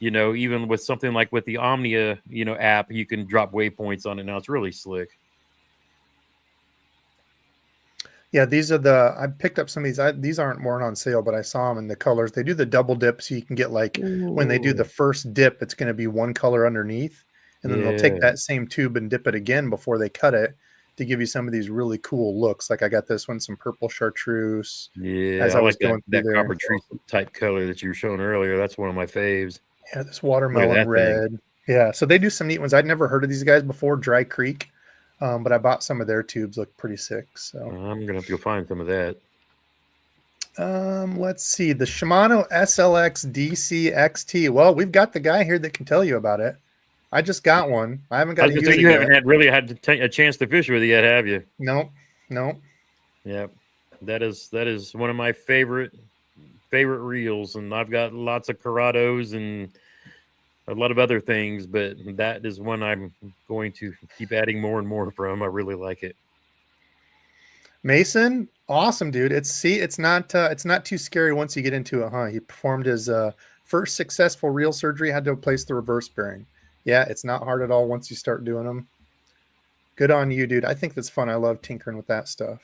even with something like with the Omnia, app, you can drop waypoints on it now. It's really slick. Yeah, I picked up some of these. These aren't more on sale, but I saw them in the colors. They do the double dip, so you can get when they do the first dip, it's going to be one color underneath, and then they'll take that same tube and dip it again before they cut it to give you some of these really cool looks. Like I got this one, some purple chartreuse. Yeah, I like that copper tree type color that you were showing earlier. That's one of my faves. Yeah, this watermelon red. Yeah, so they do some neat ones. I'd never heard of these guys before, Dry Creek. But I bought some of their tubes, look pretty sick. So I'm gonna have to go find some of that. Let's see, the Shimano SLX DC XT. Well, we've got the guy here that can tell you about it. I just got one. I haven't got to use it. You haven't really had a chance to fish with it yet, have you? Nope. Yep. That is one of my favorite reels, and I've got lots of Corrados and a lot of other things, but that is one I'm going to keep adding more and more from. I really like it. Mason, awesome, dude. It's not too scary once you get into it, huh? He performed his first successful reel surgery, had to replace the reverse bearing. Yeah, it's not hard at all once you start doing them. Good on you, dude. I think that's fun. I love tinkering with that stuff.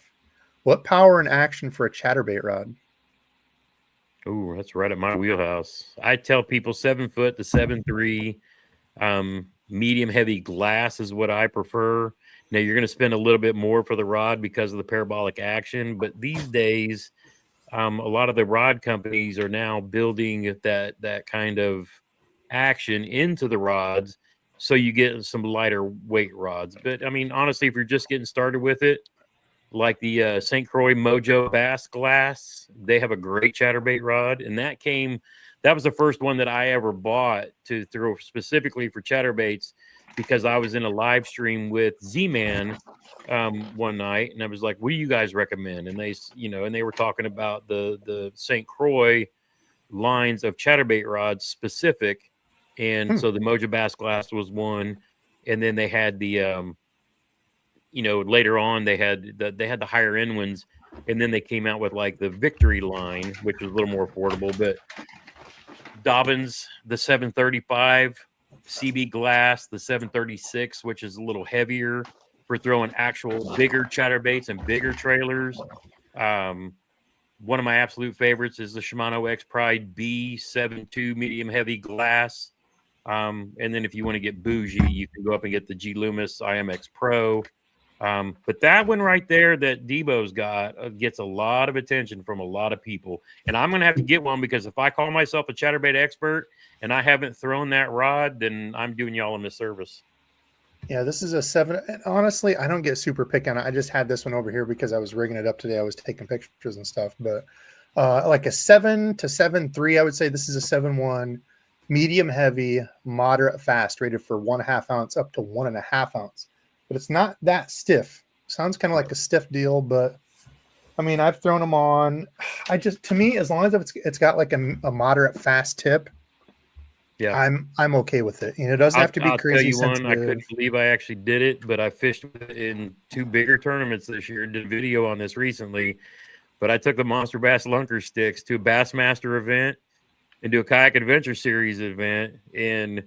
What power and action for a chatterbait rod? Oh, that's right at my wheelhouse. I tell people 7 foot to 7.3. Medium heavy glass is what I prefer. Now you're going to spend a little bit more for the rod because of the parabolic action, but these days a lot of the rod companies are now building that kind of action into the rods, so you get some lighter weight rods. But I mean, honestly, if you're just getting started with it, like the St. Croix Mojo Bass Glass, they have a great chatterbait rod, and that was the first one that I ever bought to throw specifically for chatterbaits, because I was in a live stream with Z-Man one night, and I was like, what do you guys recommend? And they were talking about the St. Croix lines of chatterbait rods specific. And so the Mojo Bass Glass was one, and then they had the later on they had the higher end ones, and then they came out with like the Victory line, which was a little more affordable. But Dobbins, the 735, CB Glass, the 736, which is a little heavier for throwing actual bigger chatterbaits and bigger trailers. One of my absolute favorites is the Shimano X Pride B72 medium heavy glass. And then if you want to get bougie, you can go up and get the G Loomis IMX Pro. But that one right there that DEBO'S got gets a lot of attention from a lot of people. And I'm going to have to get one, because if I call myself a chatterbait expert and I haven't thrown that rod, then I'm doing y'all a misservice. Yeah, this is a 7. Honestly, I don't get super picky on it. I just had this one over here because I was rigging it up today. I was taking pictures and stuff. But like a 7 to 7.3, I would say this is a 7.1, medium heavy, moderate fast, rated for 1.5 ounce up to 1.5 ounce. But it's not that stiff. Sounds kind of like a stiff deal, but I mean, I've thrown them on. To me, as long as it's got like a moderate fast tip, yeah, I'm okay with it. And it doesn't have to be crazy sensitive. I couldn't believe I actually did it, but I fished in 2 bigger tournaments this year. Did a video on this recently, but I took the Monster Bass Lunker sticks to a Bassmaster event and to a Kayak Adventure Series event, and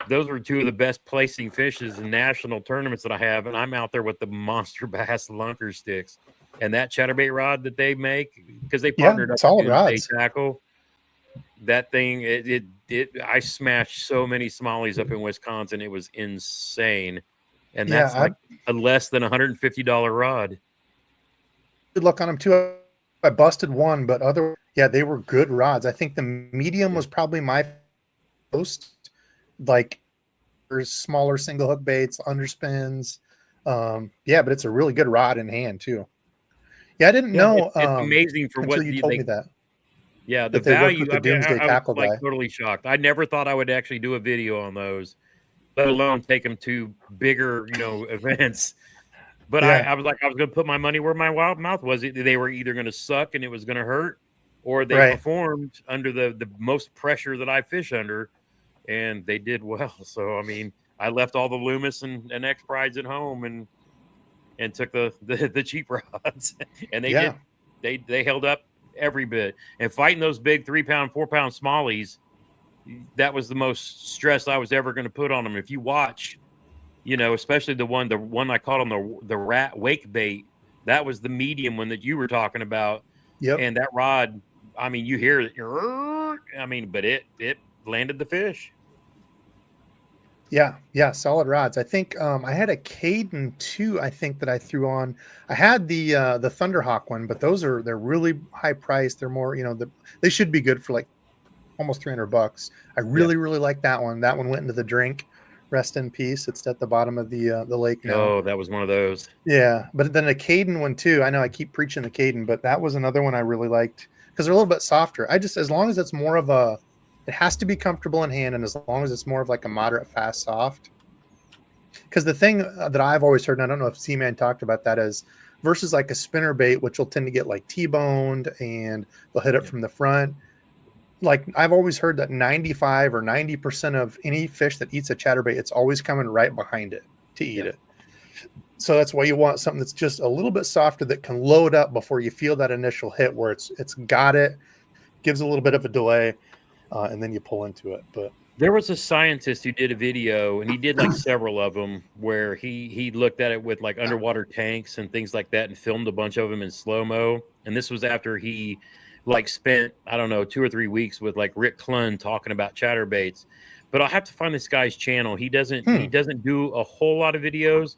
those were 2 of the best placing fishes in national tournaments that I have, and I'm out there with the Monster Bass Lunker sticks and that chatterbait rod that they make, because they partnered up solid with rods. Tackle. That thing, I smashed so many smallies up in Wisconsin. It was insane. And that's like a less than $150 rod. Good luck on them too. I busted one, but they were good rods. I think the medium was probably my most, like, there's smaller single hook baits, underspins. But it's a really good rod in hand too. Yeah, I didn't know. It's amazing for what you told me that. Yeah, the value. The Doomsday Tackle guy. Totally shocked. I never thought I would actually do a video on those, let alone take them to bigger, events. But I was like, I was going to put my money where my wild mouth was. They were either going to suck and it was going to hurt, or they performed under the most pressure that I fish under, and they did well. So I mean, I left all the Loomis and X Prides at home and took the cheap rods, and they held up every bit. And fighting those big 3-pound, 4-pound smallies, that was the most stress I was ever going to put on them. If you watch, especially the one I caught on the rat wake bait, that was the medium one that you were talking about. Yep. And that rod, I mean, you hear it. But it landed the fish. Yeah, solid rods. I think I had a Caden too. I think that I threw on. I had the Thunderhawk one, but they're really high priced. They're more, they should be good for like almost $300. I really like that one. That one went into the drink. Rest in peace. It's at the bottom of the lake now. Oh, that was one of those. Yeah, but then a Caden one too. I know I keep preaching the Caden, but that was another one I really liked because they're a little bit softer. As long as it's more of a, it has to be comfortable in hand, and as long as it's more of like a moderate fast soft. Because the thing that I've always heard, and I don't know if Z-Man talked about that, is versus like a spinnerbait, which will tend to get like T-boned and they'll hit it from the front. Like I've always heard that 95 or 90% of any fish that eats a chatterbait, it's always coming right behind it to eat it. So that's why you want something that's just a little bit softer that can load up before you feel that initial hit where it's got it, gives a little bit of a delay, and then you pull into it. But there was a scientist who did a video, and he did like several of them, where he looked at it with like underwater tanks and things like that and filmed a bunch of them in slow-mo. And this was after he spent, I don't know, 2 or 3 weeks with like Rick Clunn talking about chatterbaits. But I'll have to find this guy's channel. He doesn't do a whole lot of videos,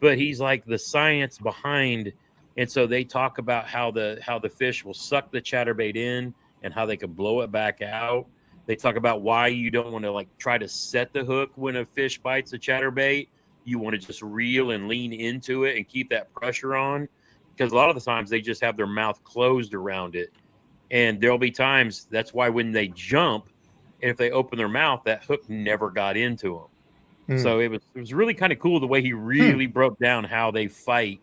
but he's like the science behind And so they talk about how the fish will suck the chatterbait in and how they can blow it back out. They talk about why you don't want to like try to set the hook when a fish bites a chatterbait. You want to just reel and lean into it and keep that pressure on, because a lot of the times they just have their mouth closed around it. And there'll be times, that's why when they jump, and if they open their mouth, that hook never got into them. So it was really kind of cool the way he really broke down how they fight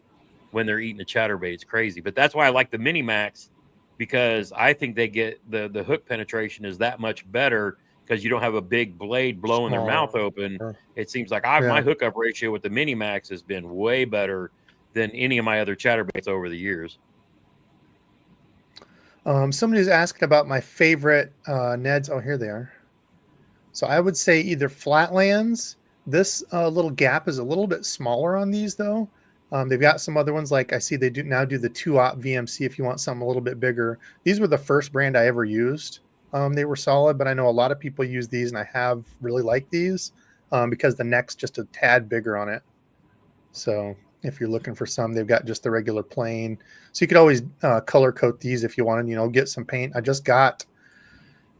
when they're eating a chatterbait. It's crazy. But that's why I like the Mini Max, because I think they get the hook penetration is that much better because you don't have a big blade blowing their mouth open. It seems like my hookup ratio with the Mini Max has been way better than any of my other chatterbaits over the years. Somebody's asking about my favorite Neds. Oh, here they are. So I would say either Flatlands. This little gap is a little bit smaller on these, though. They've got some other ones, like I see they now do the 2-aught VMC if you want something a little bit bigger. These were the first brand I ever used. They were solid, but I know a lot of people use these, and I have really liked these because the neck's just a tad bigger on it. So if you're looking for some, they've got just the regular plain. So you could always color coat these if you wanted, get some paint.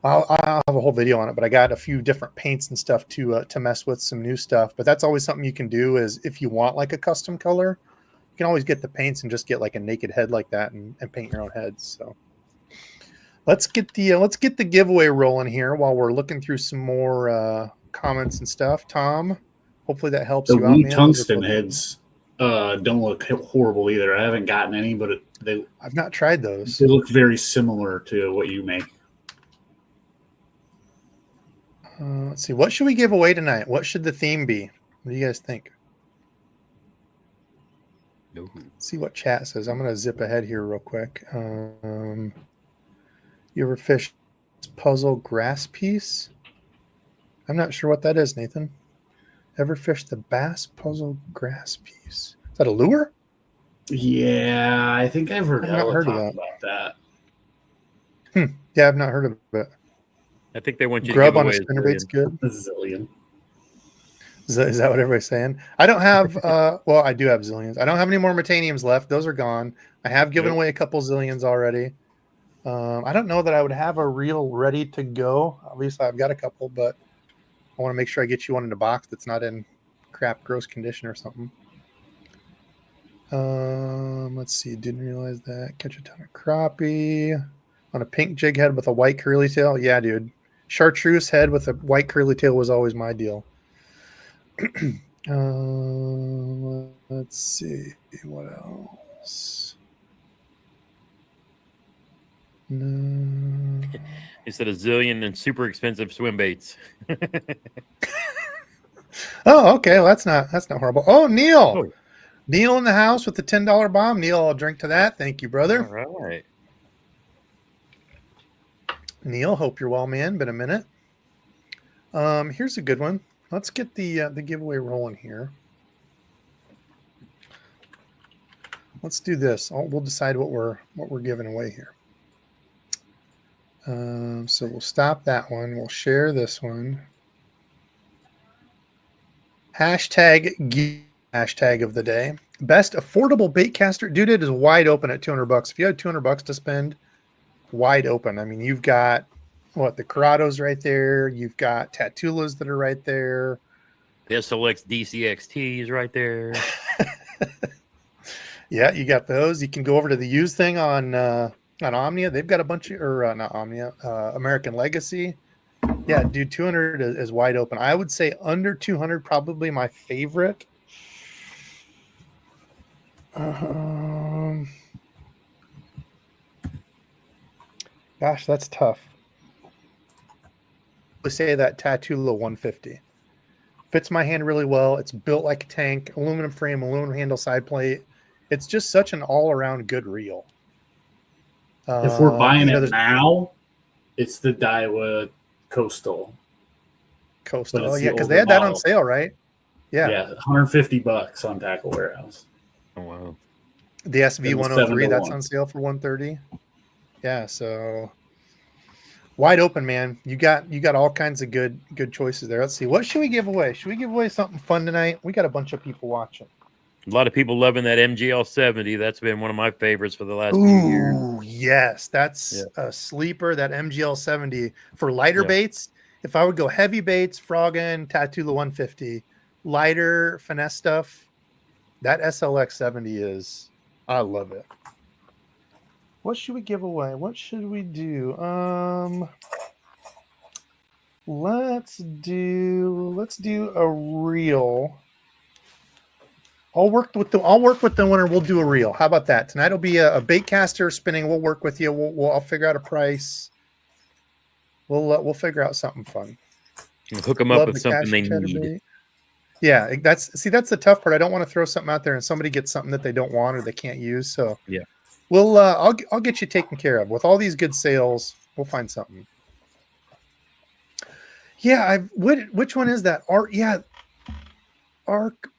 I'll have a whole video on it, but I got a few different paints and stuff to mess with, some new stuff. But that's always something you can do, is if you want like a custom color, you can always get the paints and just get like a naked head like that and paint your own heads. So let's get the giveaway rolling here while we're looking through some more comments and stuff. Tom, hopefully that helps you out, man. The tungsten heads don't look horrible either. I haven't gotten any, but I've not tried those. They look very similar to what you make. Let's see. What should we give away tonight? What should the theme be? What do you guys think? Let's see what chat says. I'm going to zip ahead here real quick. You ever fish puzzle grass piece? I'm not sure what that is, Nathan. Ever fish the bass puzzle grass piece? Is that a lure? Yeah, I think I've heard about that. Yeah, I've not heard of it. I think they want you grub to on a spinnerbait's good. A zillion. Is that what everybody's saying? I don't have. Well, I do have zillions. I don't have any more metaniums left. Those are gone. I have given away a couple zillions already. I don't know that I would have a reel ready to go. Obviously, I've got a couple, but I want to make sure I get you one in a box that's not in crap, gross condition or something. Let's see. Didn't realize that. Catch a ton of crappie on a pink jig head with a white curly tail. Yeah, dude. Chartreuse head with a white curly tail was always my deal. Let's see. What else? No. Instead of zillion and super expensive swim baits. Oh, okay. Well, that's not horrible. Oh, Neil. Oh. Neil in the house with the $10 bomb. Neil, I'll drink to that. Thank you, brother. All right. Neil, hope you're well, man. Been a minute. Here's a good one. Let's get the giveaway rolling here. Let's do this. We'll decide what we're giving away here. So we'll stop that one. We'll share this one. Hashtag of the day. Best affordable bait caster. Dude, it is wide open at $200. If you had $200 to spend, wide open. I mean, you've got the Corrados right there. You've got Tatulas that are right there. The SLX DCXTs right there. Yeah, you got those. You can go over to the used thing on Omnia. They've got a bunch of, or not Omnia, American Legacy. Yeah, dude, 200 is wide open. I would say under 200, probably my favorite. Gosh, that's tough. We say that Tatula 150 fits my hand really well. It's built like a tank, aluminum frame, aluminum handle, side plate. It's just such an all-around good reel. If we're buying it now, it's the Daiwa Coastal. Oh yeah, because they had that on sale, right? Yeah, $150 on Tackle Warehouse. Oh wow. The SV 103, that's on sale for $130. Yeah, so wide open, man. You got all kinds of good choices there. Let's see. What should we give away? Should we give away something fun tonight? We got a bunch of people watching. A lot of people loving that MGL 70. That's been one of my favorites for the last few years. Ooh, yes, that's a sleeper. That MGL 70 for lighter Yeah. baits. If I would go heavy baits, Froggen, Tattoo 150, lighter finesse stuff, that SLX 70 is. I love it. What should we give away? What should we do? Let's do a reel. I'll work with the winner. We'll do a reel. How about that? Tonight will be a bait caster spinning. We'll work with you. I'll figure out a price. We'll figure out something fun. We'll hook them up Love with the something they casting need. chatterbait. Yeah, that's the tough part. I don't want to throw something out there and somebody gets something that they don't want or they can't use. So Yeah. I'll get you taken care of with all these good sales. We'll find something. Yeah, which one is that? Arc.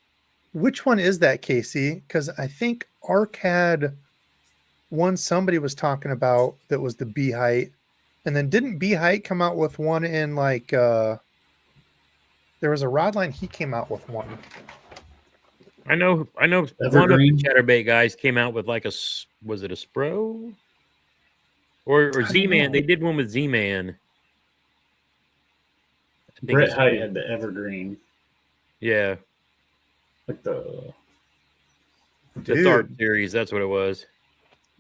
Which one is that, Casey? Because I think Arc had one somebody was talking about that was the B height, and then didn't B height come out with one in like there was a rod line. He came out with one. I know. One of the chatterbait guys came out with like was it a Spro or Z-Man? They did one with Z-Man. Brett Height had the Evergreen. Yeah. Like the Thart series, that's what it was.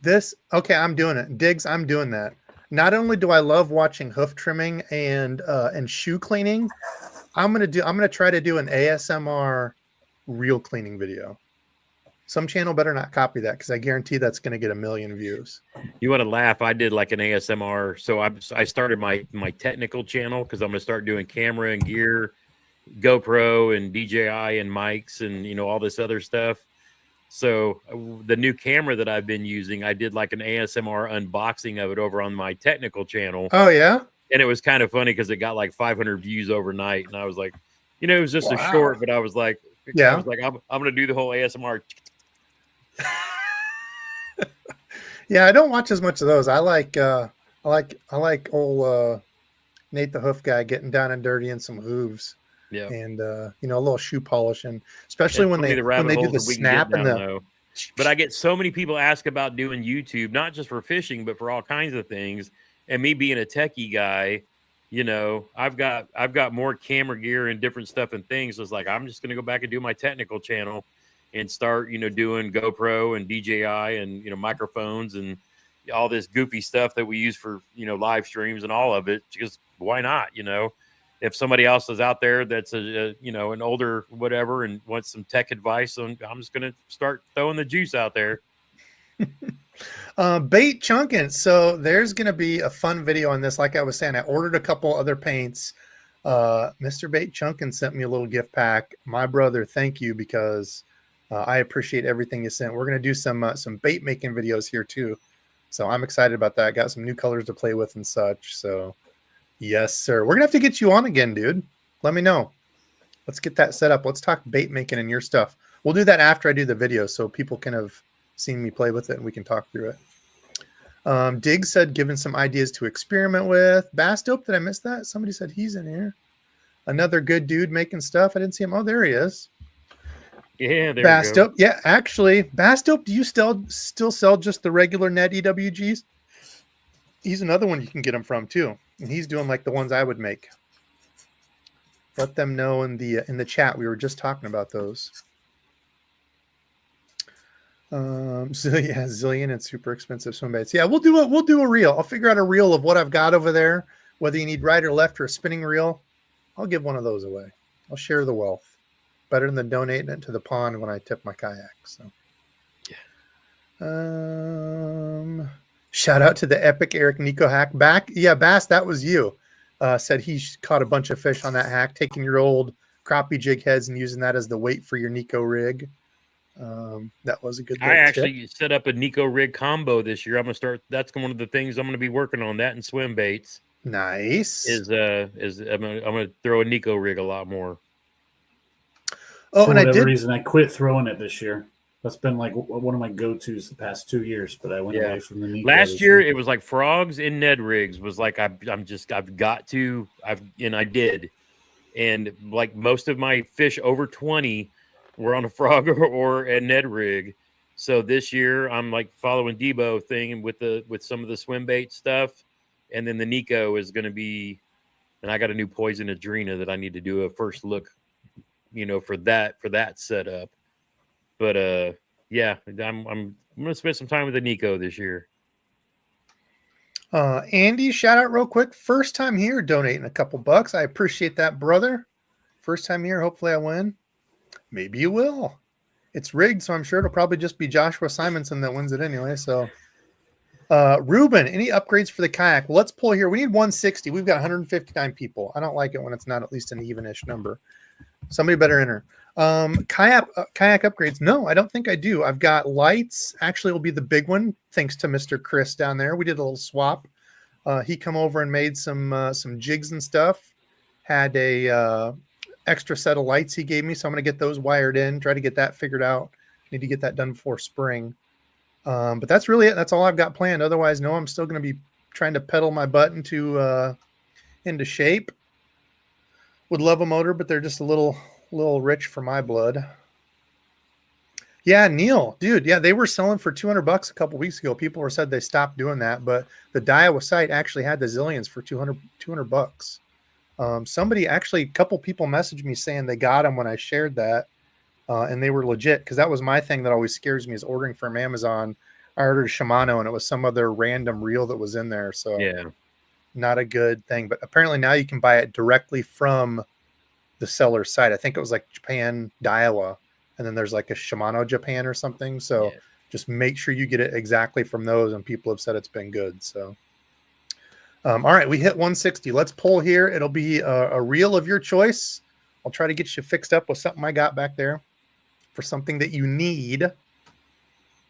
I'm doing it. Digs, I'm doing that. Not only do I love watching hoof trimming and shoe cleaning, I'm gonna try to do an ASMR reel cleaning video. Some channel better not copy that because I guarantee that's gonna get 1 million views. You want to laugh? I did like an ASMR. So I started my technical channel because I'm gonna start doing camera and gear, GoPro and DJI and mics and all this other stuff. So the new camera that I've been using, I did like an ASMR unboxing of it over on my technical channel. Oh yeah, and it was kind of funny because it got like 500 views overnight, and I was like, it was just a short, but I was like, I'm gonna do the whole ASMR. Yeah, I don't watch as much of those. I like old Nate the Hoof guy getting down and dirty in some hooves. Yeah, and a little shoe polishing, especially when they do the snap and the. But I get so many people ask about doing YouTube, not just for fishing, but for all kinds of things. And me being a techie guy, I've got more camera gear and different stuff and things. So it's like I'm just going to go back and do my technical channel and start, doing GoPro and DJI and microphones and all this goofy stuff that we use for live streams and all of it. Because why not? If somebody else is out there that's an older whatever and wants some tech advice, I'm just going to start throwing the juice out there. Bait chunking. So there's going to be a fun video on this. Like I was saying, I ordered a couple other paints. Mr. Bait Chunkin sent me a little gift pack. My brother, thank you, because I appreciate everything you sent. We're going to do some bait making videos here too. So I'm excited about that. Got some new colors to play with and such. So yes, sir. We're going to have to get you on again, dude. Let me know. Let's get that set up. Let's talk bait making and your stuff. We'll do that after I do the video so people can have seen me play with it and we can talk through it. Diggs said, given some ideas to experiment with. Bass Dope, did I miss that? Somebody said he's in here. Another good dude making stuff. I didn't see him. Oh, there he is. Yeah, there Bass you go. Dope. Yeah, actually, Bass Dope, do you still sell just the regular net EWGs? He's another one you can get them from too. And he's doing like the ones I would make. Let them know in the chat. We were just talking about those. Zillion and super expensive swim baits. Yeah, we'll do a reel. I'll figure out a reel of what I've got over there. Whether you need right or left or a spinning reel, I'll give one of those away. I'll share the wealth. Better than donating it to the pond when I tip my kayak. So yeah. Shout out to the epic Eric Nico hack back. Yeah, Bass, that was you. Said he caught a bunch of fish on that hack, taking your old crappie jig heads and using that as the weight for your Nico rig. That was a good. I actually set up a Nico rig combo this year. I'm gonna start. That's one of the things I'm gonna be working on. That and swim baits. Nice. Is I'm gonna throw a Nico rig a lot more. Oh, for and whatever reason, I quit throwing it this year. That's been like one of my go-tos the past 2 years, but I went away from the Nico. Last year, it was like frogs and Ned rigs was like, I did. And like most of my fish over 20 we're on a frog or a Ned rig. So this year I'm like following Debo thing with some of the swim bait stuff, and then the Nico is going to be, and I got a new Poison Adrena that I need to do a first look, for that setup. But yeah, I'm gonna spend some time with the Nico this year. Andy, shout out real quick. First time here, donating a couple bucks. I appreciate that, brother. First time here. Hopefully I win. Maybe you will. It's rigged, so I'm sure it'll probably just be Joshua Simonson that wins it anyway. So, Ruben, any upgrades for the kayak? Well, let's pull here. We need 160. We've got 159 people. I don't like it when it's not at least an even-ish number. Somebody better enter. Kayak upgrades. No, I don't think I do. I've got lights. Actually, it'll be the big one, thanks to Mr. Chris down there. We did a little swap. He come over and made some jigs and stuff. Had a extra set of lights he gave me, so I'm going to get those wired in. Try to get that figured out. Need to get that done before spring. But that's really it. That's all I've got planned. Otherwise, no, I'm still going to be trying to pedal my butt into shape. Would love a motor, but they're just a little rich for my blood. Yeah, Neil, dude. Yeah, they were selling for $200 a couple weeks ago. People were said they stopped doing that, but the Daiwa site actually had the Zillions for $200. Somebody actually, a couple people messaged me saying they got them when I shared that, and they were legit, because that was my thing that always scares me is ordering from Amazon. I ordered a Shimano and it was some other random reel that was in there. So yeah, not a good thing. But apparently now you can buy it directly from the seller's site. I think it was like Japan Daiwa, and then there's like a Shimano Japan or something. So yeah. Just make sure you get it exactly from those, and people have said it's been good. So all right, we hit 160. Let's pull here. It'll be a reel of your choice. I'll try to get you fixed up with something I got back there for something that you need,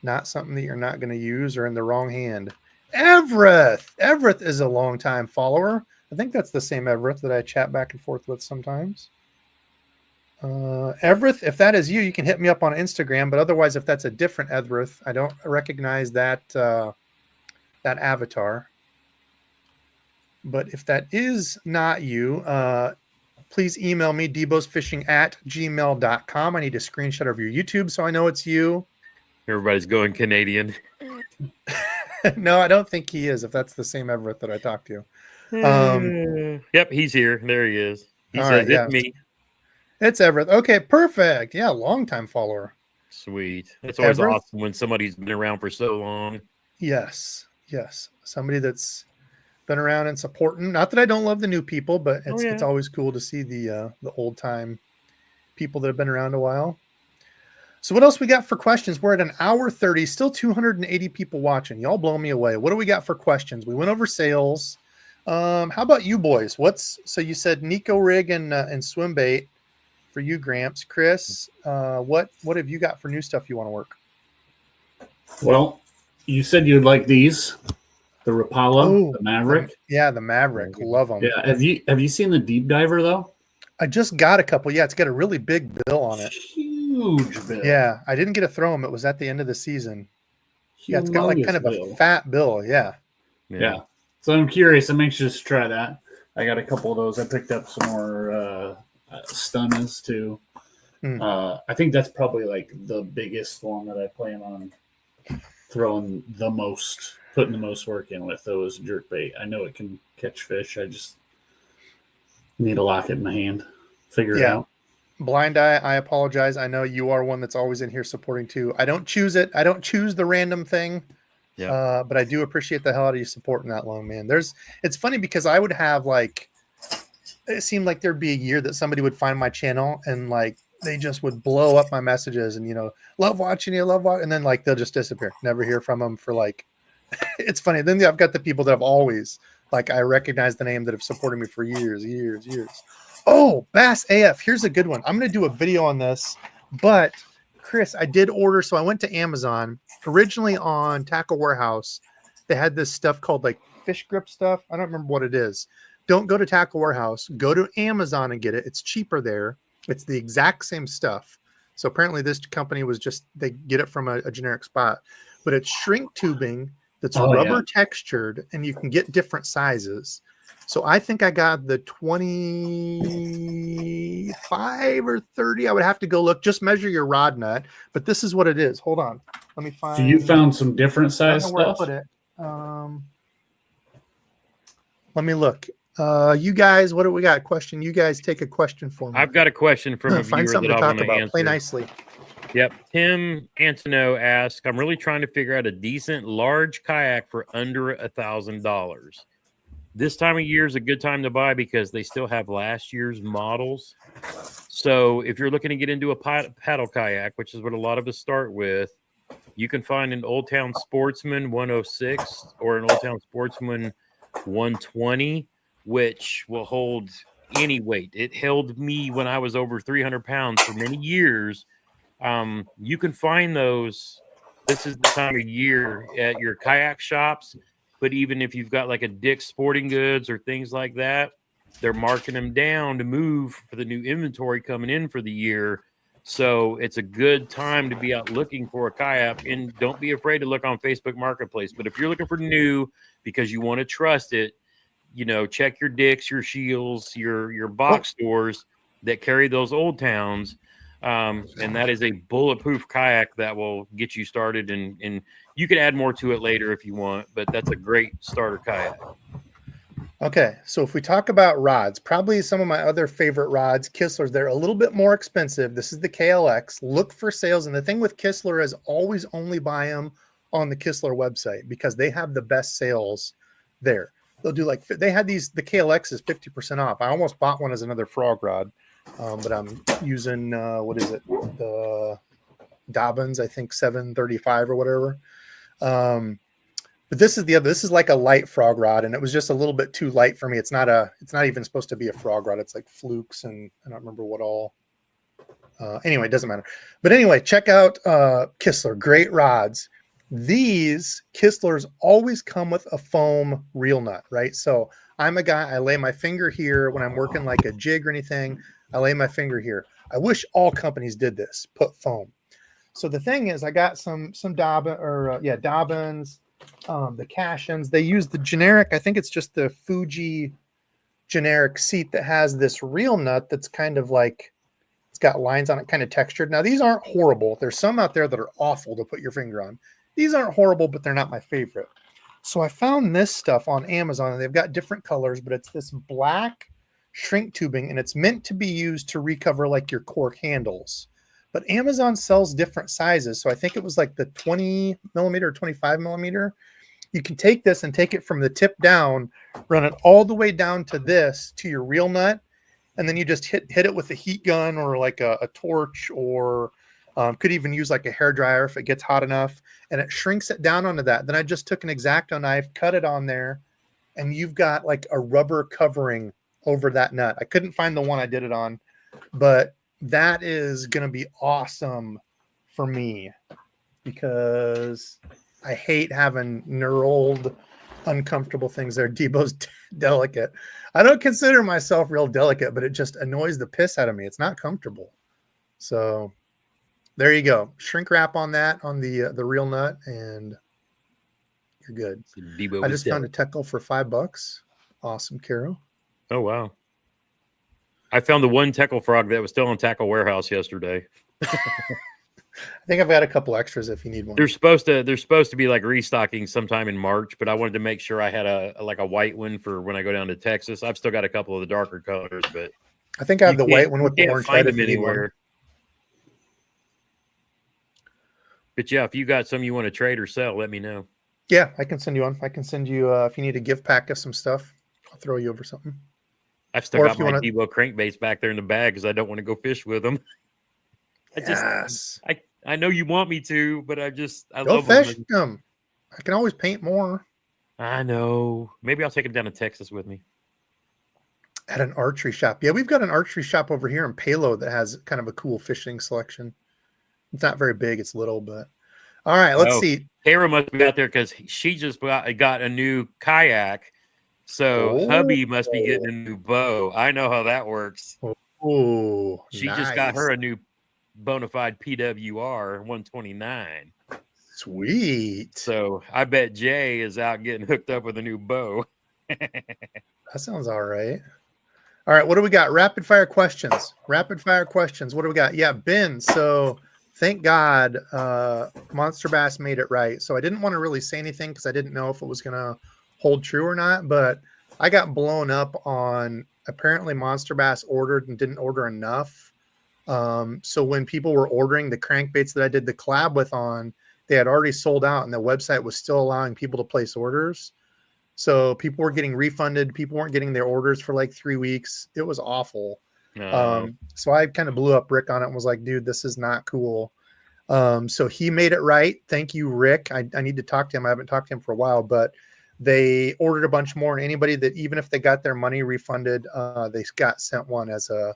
not something that you're not going to use or in the wrong hand. Everett is a longtime follower. I think that's the same Everett that I chat back and forth with sometimes. Everett, if that is you, you can hit me up on Instagram. But otherwise, if that's a different Everett, I don't recognize that avatar. But if that is not you, please email me, debosfishing@gmail.com. I need a screenshot of your YouTube so I know it's you. Everybody's going Canadian. No, I don't think he is, if that's the same Everett that I talked to. Yep, he's here. There he is. He says, right, it's me. It's Everett. Okay, perfect. Yeah, longtime follower. Sweet. It's always Everett? awesome when somebody's been around for so long. Yes. Somebody that's been around and supporting. Not that I don't love the new people, but it's always cool to see the old time people that have been around a while. So what else we got for questions? We're at an hour 30, still 280 people watching. Y'all blow me away. What do we got for questions? We went over sales. How about you boys? So you said Nico rig and Swimbait for you, Gramps. Chris, what have you got for new stuff you want to work? Well, you said you'd like these. The Rapala, the Maverick. The Maverick. Love them. Yeah. Have you seen the Deep Diver though? I just got a couple. Yeah, it's got a really big bill on it. Huge bill. Yeah, I didn't get to throw them. It was at the end of the season. Yeah, it's got like kind of a fat bill. Yeah. So I'm curious. I'm anxious to try that. I got a couple of those. I picked up some more Stunners too. I think that's probably like the biggest one that I plan on throwing the most, putting the most work in with, those jerkbait. I know it can catch fish. I just need to lock it in my hand, figure it out. Blind Eye, I apologize. I know you are one that's always in here supporting too. I don't choose it. I don't choose the random thing. Yeah. But I do appreciate the hell out of you supporting that long, man. It's funny because I would have it seemed like there'd be a year that somebody would find my channel and they just would blow up my messages and, love watching you, and then they'll just disappear. Never hear from them for it's funny. Then I've got the people that have always, I recognize the name, that have supported me for years. Oh, Bass AF. Here's a good one. I'm going to do a video on this, but Chris, I did order. So I went to Amazon. Originally on Tackle Warehouse, they had this stuff called fish grip stuff. I don't remember what it is. Don't go to Tackle Warehouse. Go to Amazon and get it. It's cheaper there. It's the exact same stuff. So apparently this company they get it from a generic spot, but it's shrink tubing that's rubber textured, and you can get different sizes. So I think I got the 25 or 30. I would have to go look. Just measure your rod nut. But this is what it is. Hold on. Let me find. So you found some different I don't size know where I stuff? put it. Let me look. You guys, what do we got? Question. You guys take a question for me. I've got a question from a Find viewer something that to I talk want to about. answer. Play nicely. Yep. Tim Antono asks, I'm really trying to figure out a decent large kayak for under $1,000. This time of year is a good time to buy because they still have last year's models. So if you're looking to get into a paddle kayak, which is what a lot of us start with, you can find an Old Town Sportsman 106 or an Old Town Sportsman 120, which will hold any weight. It held me when I was over 300 pounds for many years. You can find those. This is the time of year at your kayak shops. But even if you've got like a Dick's Sporting Goods or things like that, they're marking them down to move for the new inventory coming in for the year. So it's a good time to be out looking for a kayak. And don't be afraid to look on Facebook Marketplace. But if you're looking for new because you want to trust it, check your Dick's, your Shields, your box stores that carry those Old Towns. And that is a bulletproof kayak that will get you started. And you can add more to it later if you want, but that's a great starter kayak. Okay, so if we talk about rods, probably some of my other favorite rods, Kistler's, they're a little bit more expensive. This is the KLX. Look for sales. And the thing with Kistler is always only buy them on the Kistler website because they have the best sales there. They'll do they had the KLX is 50% off. I almost bought one as another frog rod, but I'm using, the Dobbins, I think 735 or whatever. But this is like a light frog rod, and it was just a little bit too light for me. It's not even supposed to be a frog rod. It's like flukes, and I don't remember what all. Anyway, it doesn't matter. But anyway, check out Kistler. Great rods. These Kistlers always come with a foam reel nut, right? So I'm a guy, I lay my finger here when I'm working like a jig or anything. I lay my finger here. I wish all companies did this, put foam. So the thing is, I got some Dobbins. The Cashins, they use the generic, I think it's just the Fuji generic seat that has this reel nut that's kind of like, it's got lines on it, kind of textured. Now, these aren't horrible. There's some out there that are awful to put your finger on. These aren't horrible, but they're not my favorite. So I found this stuff on Amazon, and they've got different colors, but it's this black shrink tubing, and it's meant to be used to recover like your cork handles. But Amazon sells different sizes. So I think it was like the 20 millimeter or 25 millimeter. You can take this and take it from the tip down, run it all the way down to your reel nut. And then you just hit it with a heat gun or like a torch, or could even use like a hairdryer if it gets hot enough. And it shrinks it down onto that. Then I just took an X-Acto knife, cut it on there, and you've got like a rubber covering over that nut. I couldn't find the one I did it on, but that is going to be awesome for me because I hate having knurled, uncomfortable things there. DEBO'S delicate. I don't consider myself real delicate, but it just annoys the piss out of me. It's not comfortable. So there you go. Shrink wrap on that, on the reel nut, and you're good. I just found a Teckle for $5. Awesome, Carol. Oh, wow. I found the one Teckle frog that was still in Tackle Warehouse yesterday. I think I've got a couple extras if you need one. They're supposed to be like restocking sometime in March, but I wanted to make sure I had a white one for when I go down to Texas. I've still got a couple of the darker colors, but I think I have the white one with the orange head if you need one. But yeah, if you got some you want to trade or sell, let me know. Yeah, I can send you one. I can send you if you need a gift pack of some stuff. I'll throw you over something. I've still got my DEBO crankbaits back there in the bag because I don't want to go fish with them. I know you want me to, but I love fish them. I can always paint more. I know. Maybe I'll take them down to Texas with me. At an archery shop. Yeah, we've got an archery shop over here in Palo that has kind of a cool fishing selection. It's not very big. It's little, but all right, let's see. Tara must be out there because she just got a new kayak. So hubby must be getting a new bow. I know how that works. Oh, she just got her a new bona fide PWR 129. Sweet. So I bet Jay is out getting hooked up with a new bow. That sounds all right. All right, what do we got? Rapid fire questions. Rapid fire questions. What do we got? Yeah, Ben. So thank God Monster Bass made it right. So I didn't want to really say anything because I didn't know if it was going to hold true or not. But I got blown up on apparently Monster Bass ordered and didn't order enough. So when people were ordering the crankbaits that I did the collab with on, they had already sold out and the website was still allowing people to place orders. So people were getting refunded. People weren't getting their orders for like 3 weeks. It was awful. So I kind of blew up Rick on it and was like, dude, this is not cool. So he made it right. Thank you, Rick. I need to talk to him. I haven't talked to him for a while, but they ordered a bunch more. And anybody that, even if they got their money refunded, they got sent one as a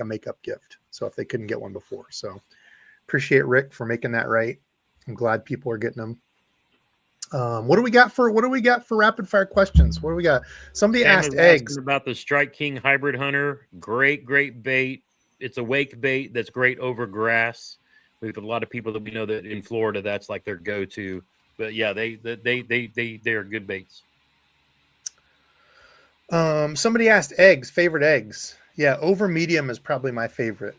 makeup gift. So if they couldn't get one before. So appreciate Rick for making that right. I'm glad people are getting them. What do we got for rapid fire questions? What do we got? Somebody Sam asked is eggs asking about the Strike King Hybrid Hunter. Great bait. It's a wake bait that's great over grass. We have a lot of people that we know that in Florida, that's like their go-to. But yeah, they are good baits. Somebody asked favorite eggs. Yeah, over medium is probably my favorite.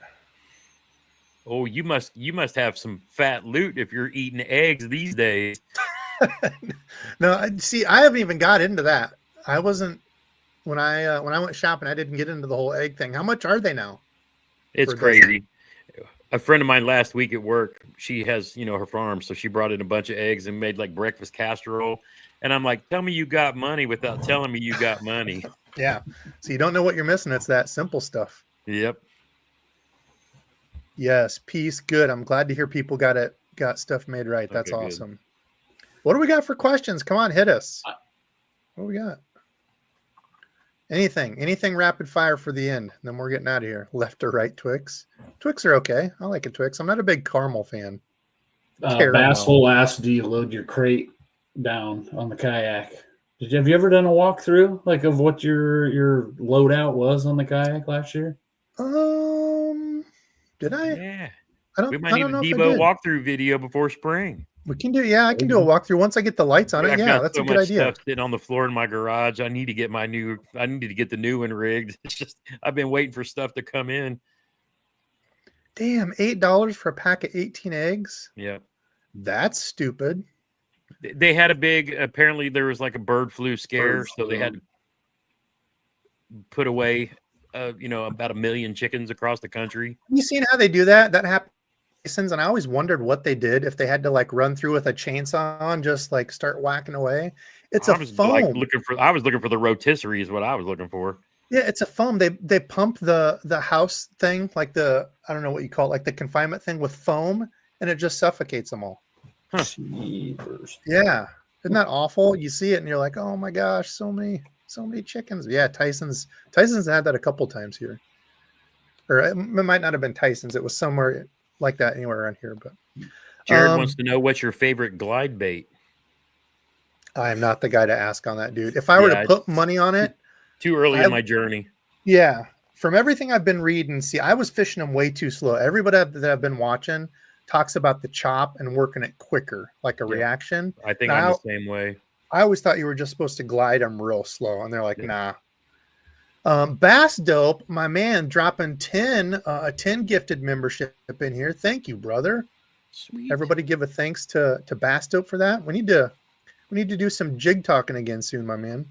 Oh, you must have some fat loot if you're eating eggs these days. No, see, I haven't even got into that. I wasn't when I went shopping. I didn't get into the whole egg thing. How much are they now? It's crazy. A friend of mine last week at work, she has her farm, so she brought in a bunch of eggs and made like breakfast casserole. And I'm like, tell me you got money without telling me you got money. Yeah. So you don't know what you're missing. It's that simple stuff. Yep. Yes. Peace. Good. I'm glad to hear people got stuff made right. That's Okay, awesome. good. What do we got for questions? Come on, hit us. What do we got? Anything rapid fire for the end. Then we're getting out of here. Left or right Twix? Twix are okay. I like a Twix. I'm not a big caramel fan. Basshole asked, do you load your crate down on the kayak? Have you ever done a walkthrough like of what your loadout was on the kayak last year? Did I? Yeah. We might need a DEBO walkthrough video before spring. We can do, I can do a walkthrough once I get the lights on it. Yeah, that's a good idea. Stuff sitting on the floor in my garage. I need to get the new one rigged. It's just I've been waiting for stuff to come in. Damn, $8 for a pack of 18 eggs. Yeah, that's stupid. They had apparently there was like a bird flu scare, so they had to put away, about 1 million chickens across the country. You seen how they do that? That happened. And I always wondered what they did, if they had to like run through with a chainsaw and just like start whacking away. It's a foam. I was looking for the rotisserie is what I was looking for. Yeah, it's a foam. They pump the house thing, like I don't know what you call it, like the confinement thing with foam, and it just suffocates them all. Huh. Yeah. Isn't that awful? You see it and you're like, oh my gosh, so many chickens. Yeah, Tyson's had that a couple times here. Or it might not have been Tyson's, it was somewhere like that anywhere around here. But Jared wants to know what's your favorite glide bait. I am not the guy to ask on that, dude. If I were to put money on it, too early in my journey. Yeah, from everything I've been reading, I was fishing them way too slow. Everybody that I've been watching talks about the chop and working it quicker, like a reaction. I think I'm the same way. I always thought you were just supposed to glide them real slow, and they're like, nah. Bass Dope, my man, dropping a 10 gifted membership in here. Thank you, brother. Sweet. Everybody give a thanks to Bass Dope for that. We need to do some jig talking again soon, my man.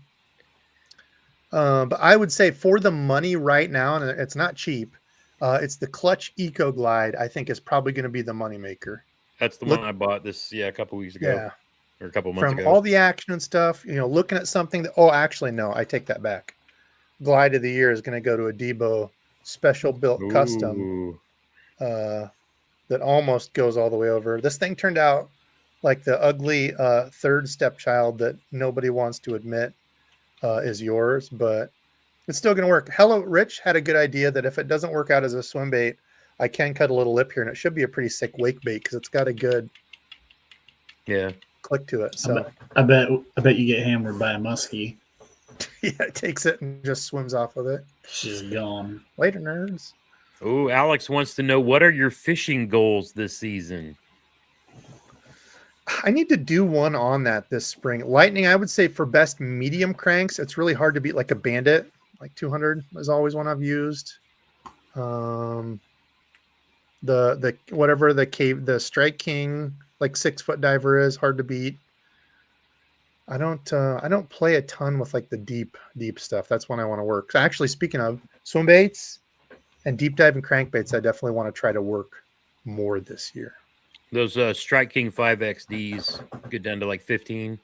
But I would say for the money right now, and it's not cheap, it's the Clutch Eco Glide. I think is probably going to be the money maker. That's the one I bought a couple weeks ago. Yeah. Or a couple months ago. From all the action and stuff, looking at something that, actually, no, I take that back. Glide of the year is going to go to a DEBO special built custom that almost goes all the way over. This thing turned out like the ugly third stepchild that nobody wants to admit is yours, but it's still going to work. Hello Rich had a good idea that if it doesn't work out as a swim bait, I can cut a little lip here, and it should be a pretty sick wake bait because it's got a good click to it. So I bet you get hammered by a muskie. Yeah, it takes it and just swims off with it. She's gone. Later, nerds. Oh, Alex wants to know, what are your fishing goals this season? I need to do one on that this spring. Lightning, I would say for best medium cranks, it's really hard to beat like a Bandit. Like 200 is always one I've used. The whatever the Strike King like 6-foot diver is hard to beat. I don't play a ton with like the deep stuff. That's one I want to work. So actually, speaking of swim baits and deep dive and crankbaits, I definitely want to try to work more this year. Those Strike King 5XDs get down to like 15.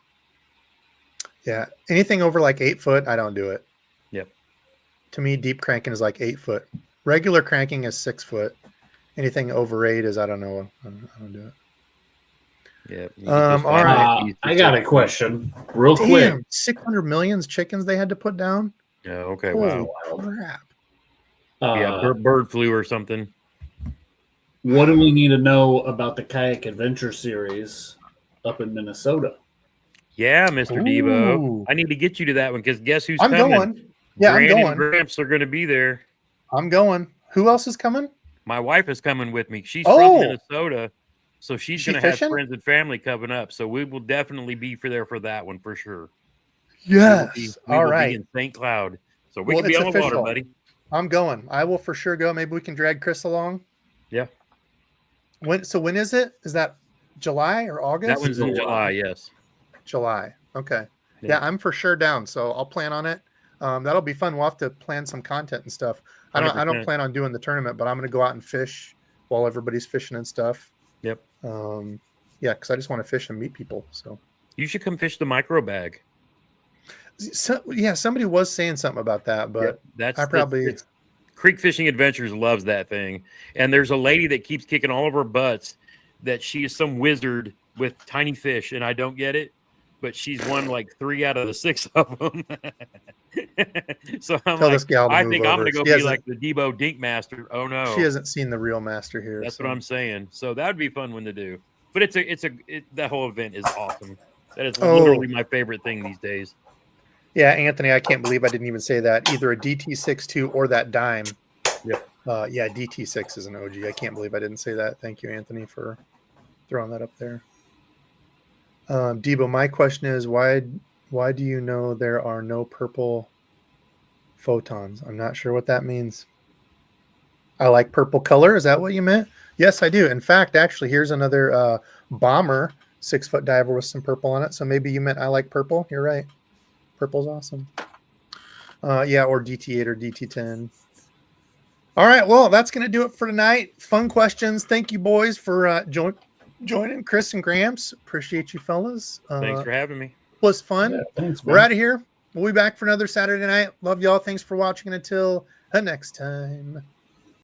Yeah, anything over like 8 foot, I don't do it. Yep. To me, deep cranking is like 8 foot. Regular cranking is 6 foot. Anything over 8 is I don't know. I don't do it. Yeah. All right. I got a question, real quick. 600 million chickens they had to put down. Yeah. Okay. Holy Wow. crap! Yeah. Bird flu or something. What do we need to know about the Kayak Adventure Series up in Minnesota? Yeah, Mr. Debo. Ooh. I need to get you to that one because guess who's I'm coming? going. Yeah, I'm Brandon going. and Gramps are going to be there. I'm going. Who else is coming? My wife is coming with me. She's Oh. from Minnesota, so she's She going to have fishing? friends and family coming up. So we will definitely be there for that one for sure. Yes. We All will right. be in St. Cloud, so we Well, can be it's on the water, official. buddy. I'm going. I will for sure go. Maybe we can drag Chris along. Yeah. When is it? Is that July or August? That one's in July. Yes. July. Okay. Yeah. Yeah, I'm for sure down. So I'll plan on it. That'll be fun. We'll have to plan some content and stuff. I don't 100%. plan on doing the tournament, but I'm going to go out and fish while everybody's fishing and stuff. Yep. Yeah, because I just want to fish and meet people. So You should come fish the micro bag. yeah, somebody was saying something about that, but Yep. That's I probably it's Creek Fishing Adventures loves that thing. And there's a lady that keeps kicking all of her butts that she is some wizard with tiny fish, and I don't get it, but she's won like 3 out of the 6 of them. So I'm tell like, this gal to I move think I'm over. going to go She be hasn't- like the Debo Dink Master. Oh no, She hasn't seen the real master here. that's so. what I'm saying. So that would be a fun one to do. But that whole event is awesome. That is literally my favorite thing these days. Yeah, Anthony, I can't believe I didn't even say that. Either a DT62 or that dime. Yep. Yeah, DT6 is an OG. I can't believe I didn't say that. Thank you, Anthony, for throwing that up there. Debo, my question is why do you know there are no purple photons? I'm not sure what that means. I like purple color. Is that what you meant? Yes, I do. In fact, actually, here's another bomber 6-foot diver with some purple on it. So maybe you meant I like purple. You're right. Purple's awesome. Yeah, or DT8 or DT10. All right, well, that's going to do it for tonight. Fun questions. Thank you, boys, for joining Chris and Gramps. Appreciate you, fellas. Thanks for having me. Was fun. Yeah, thanks, We're man. out of here. We'll be back for another Saturday night. Love y'all. Thanks for watching. And until the next time.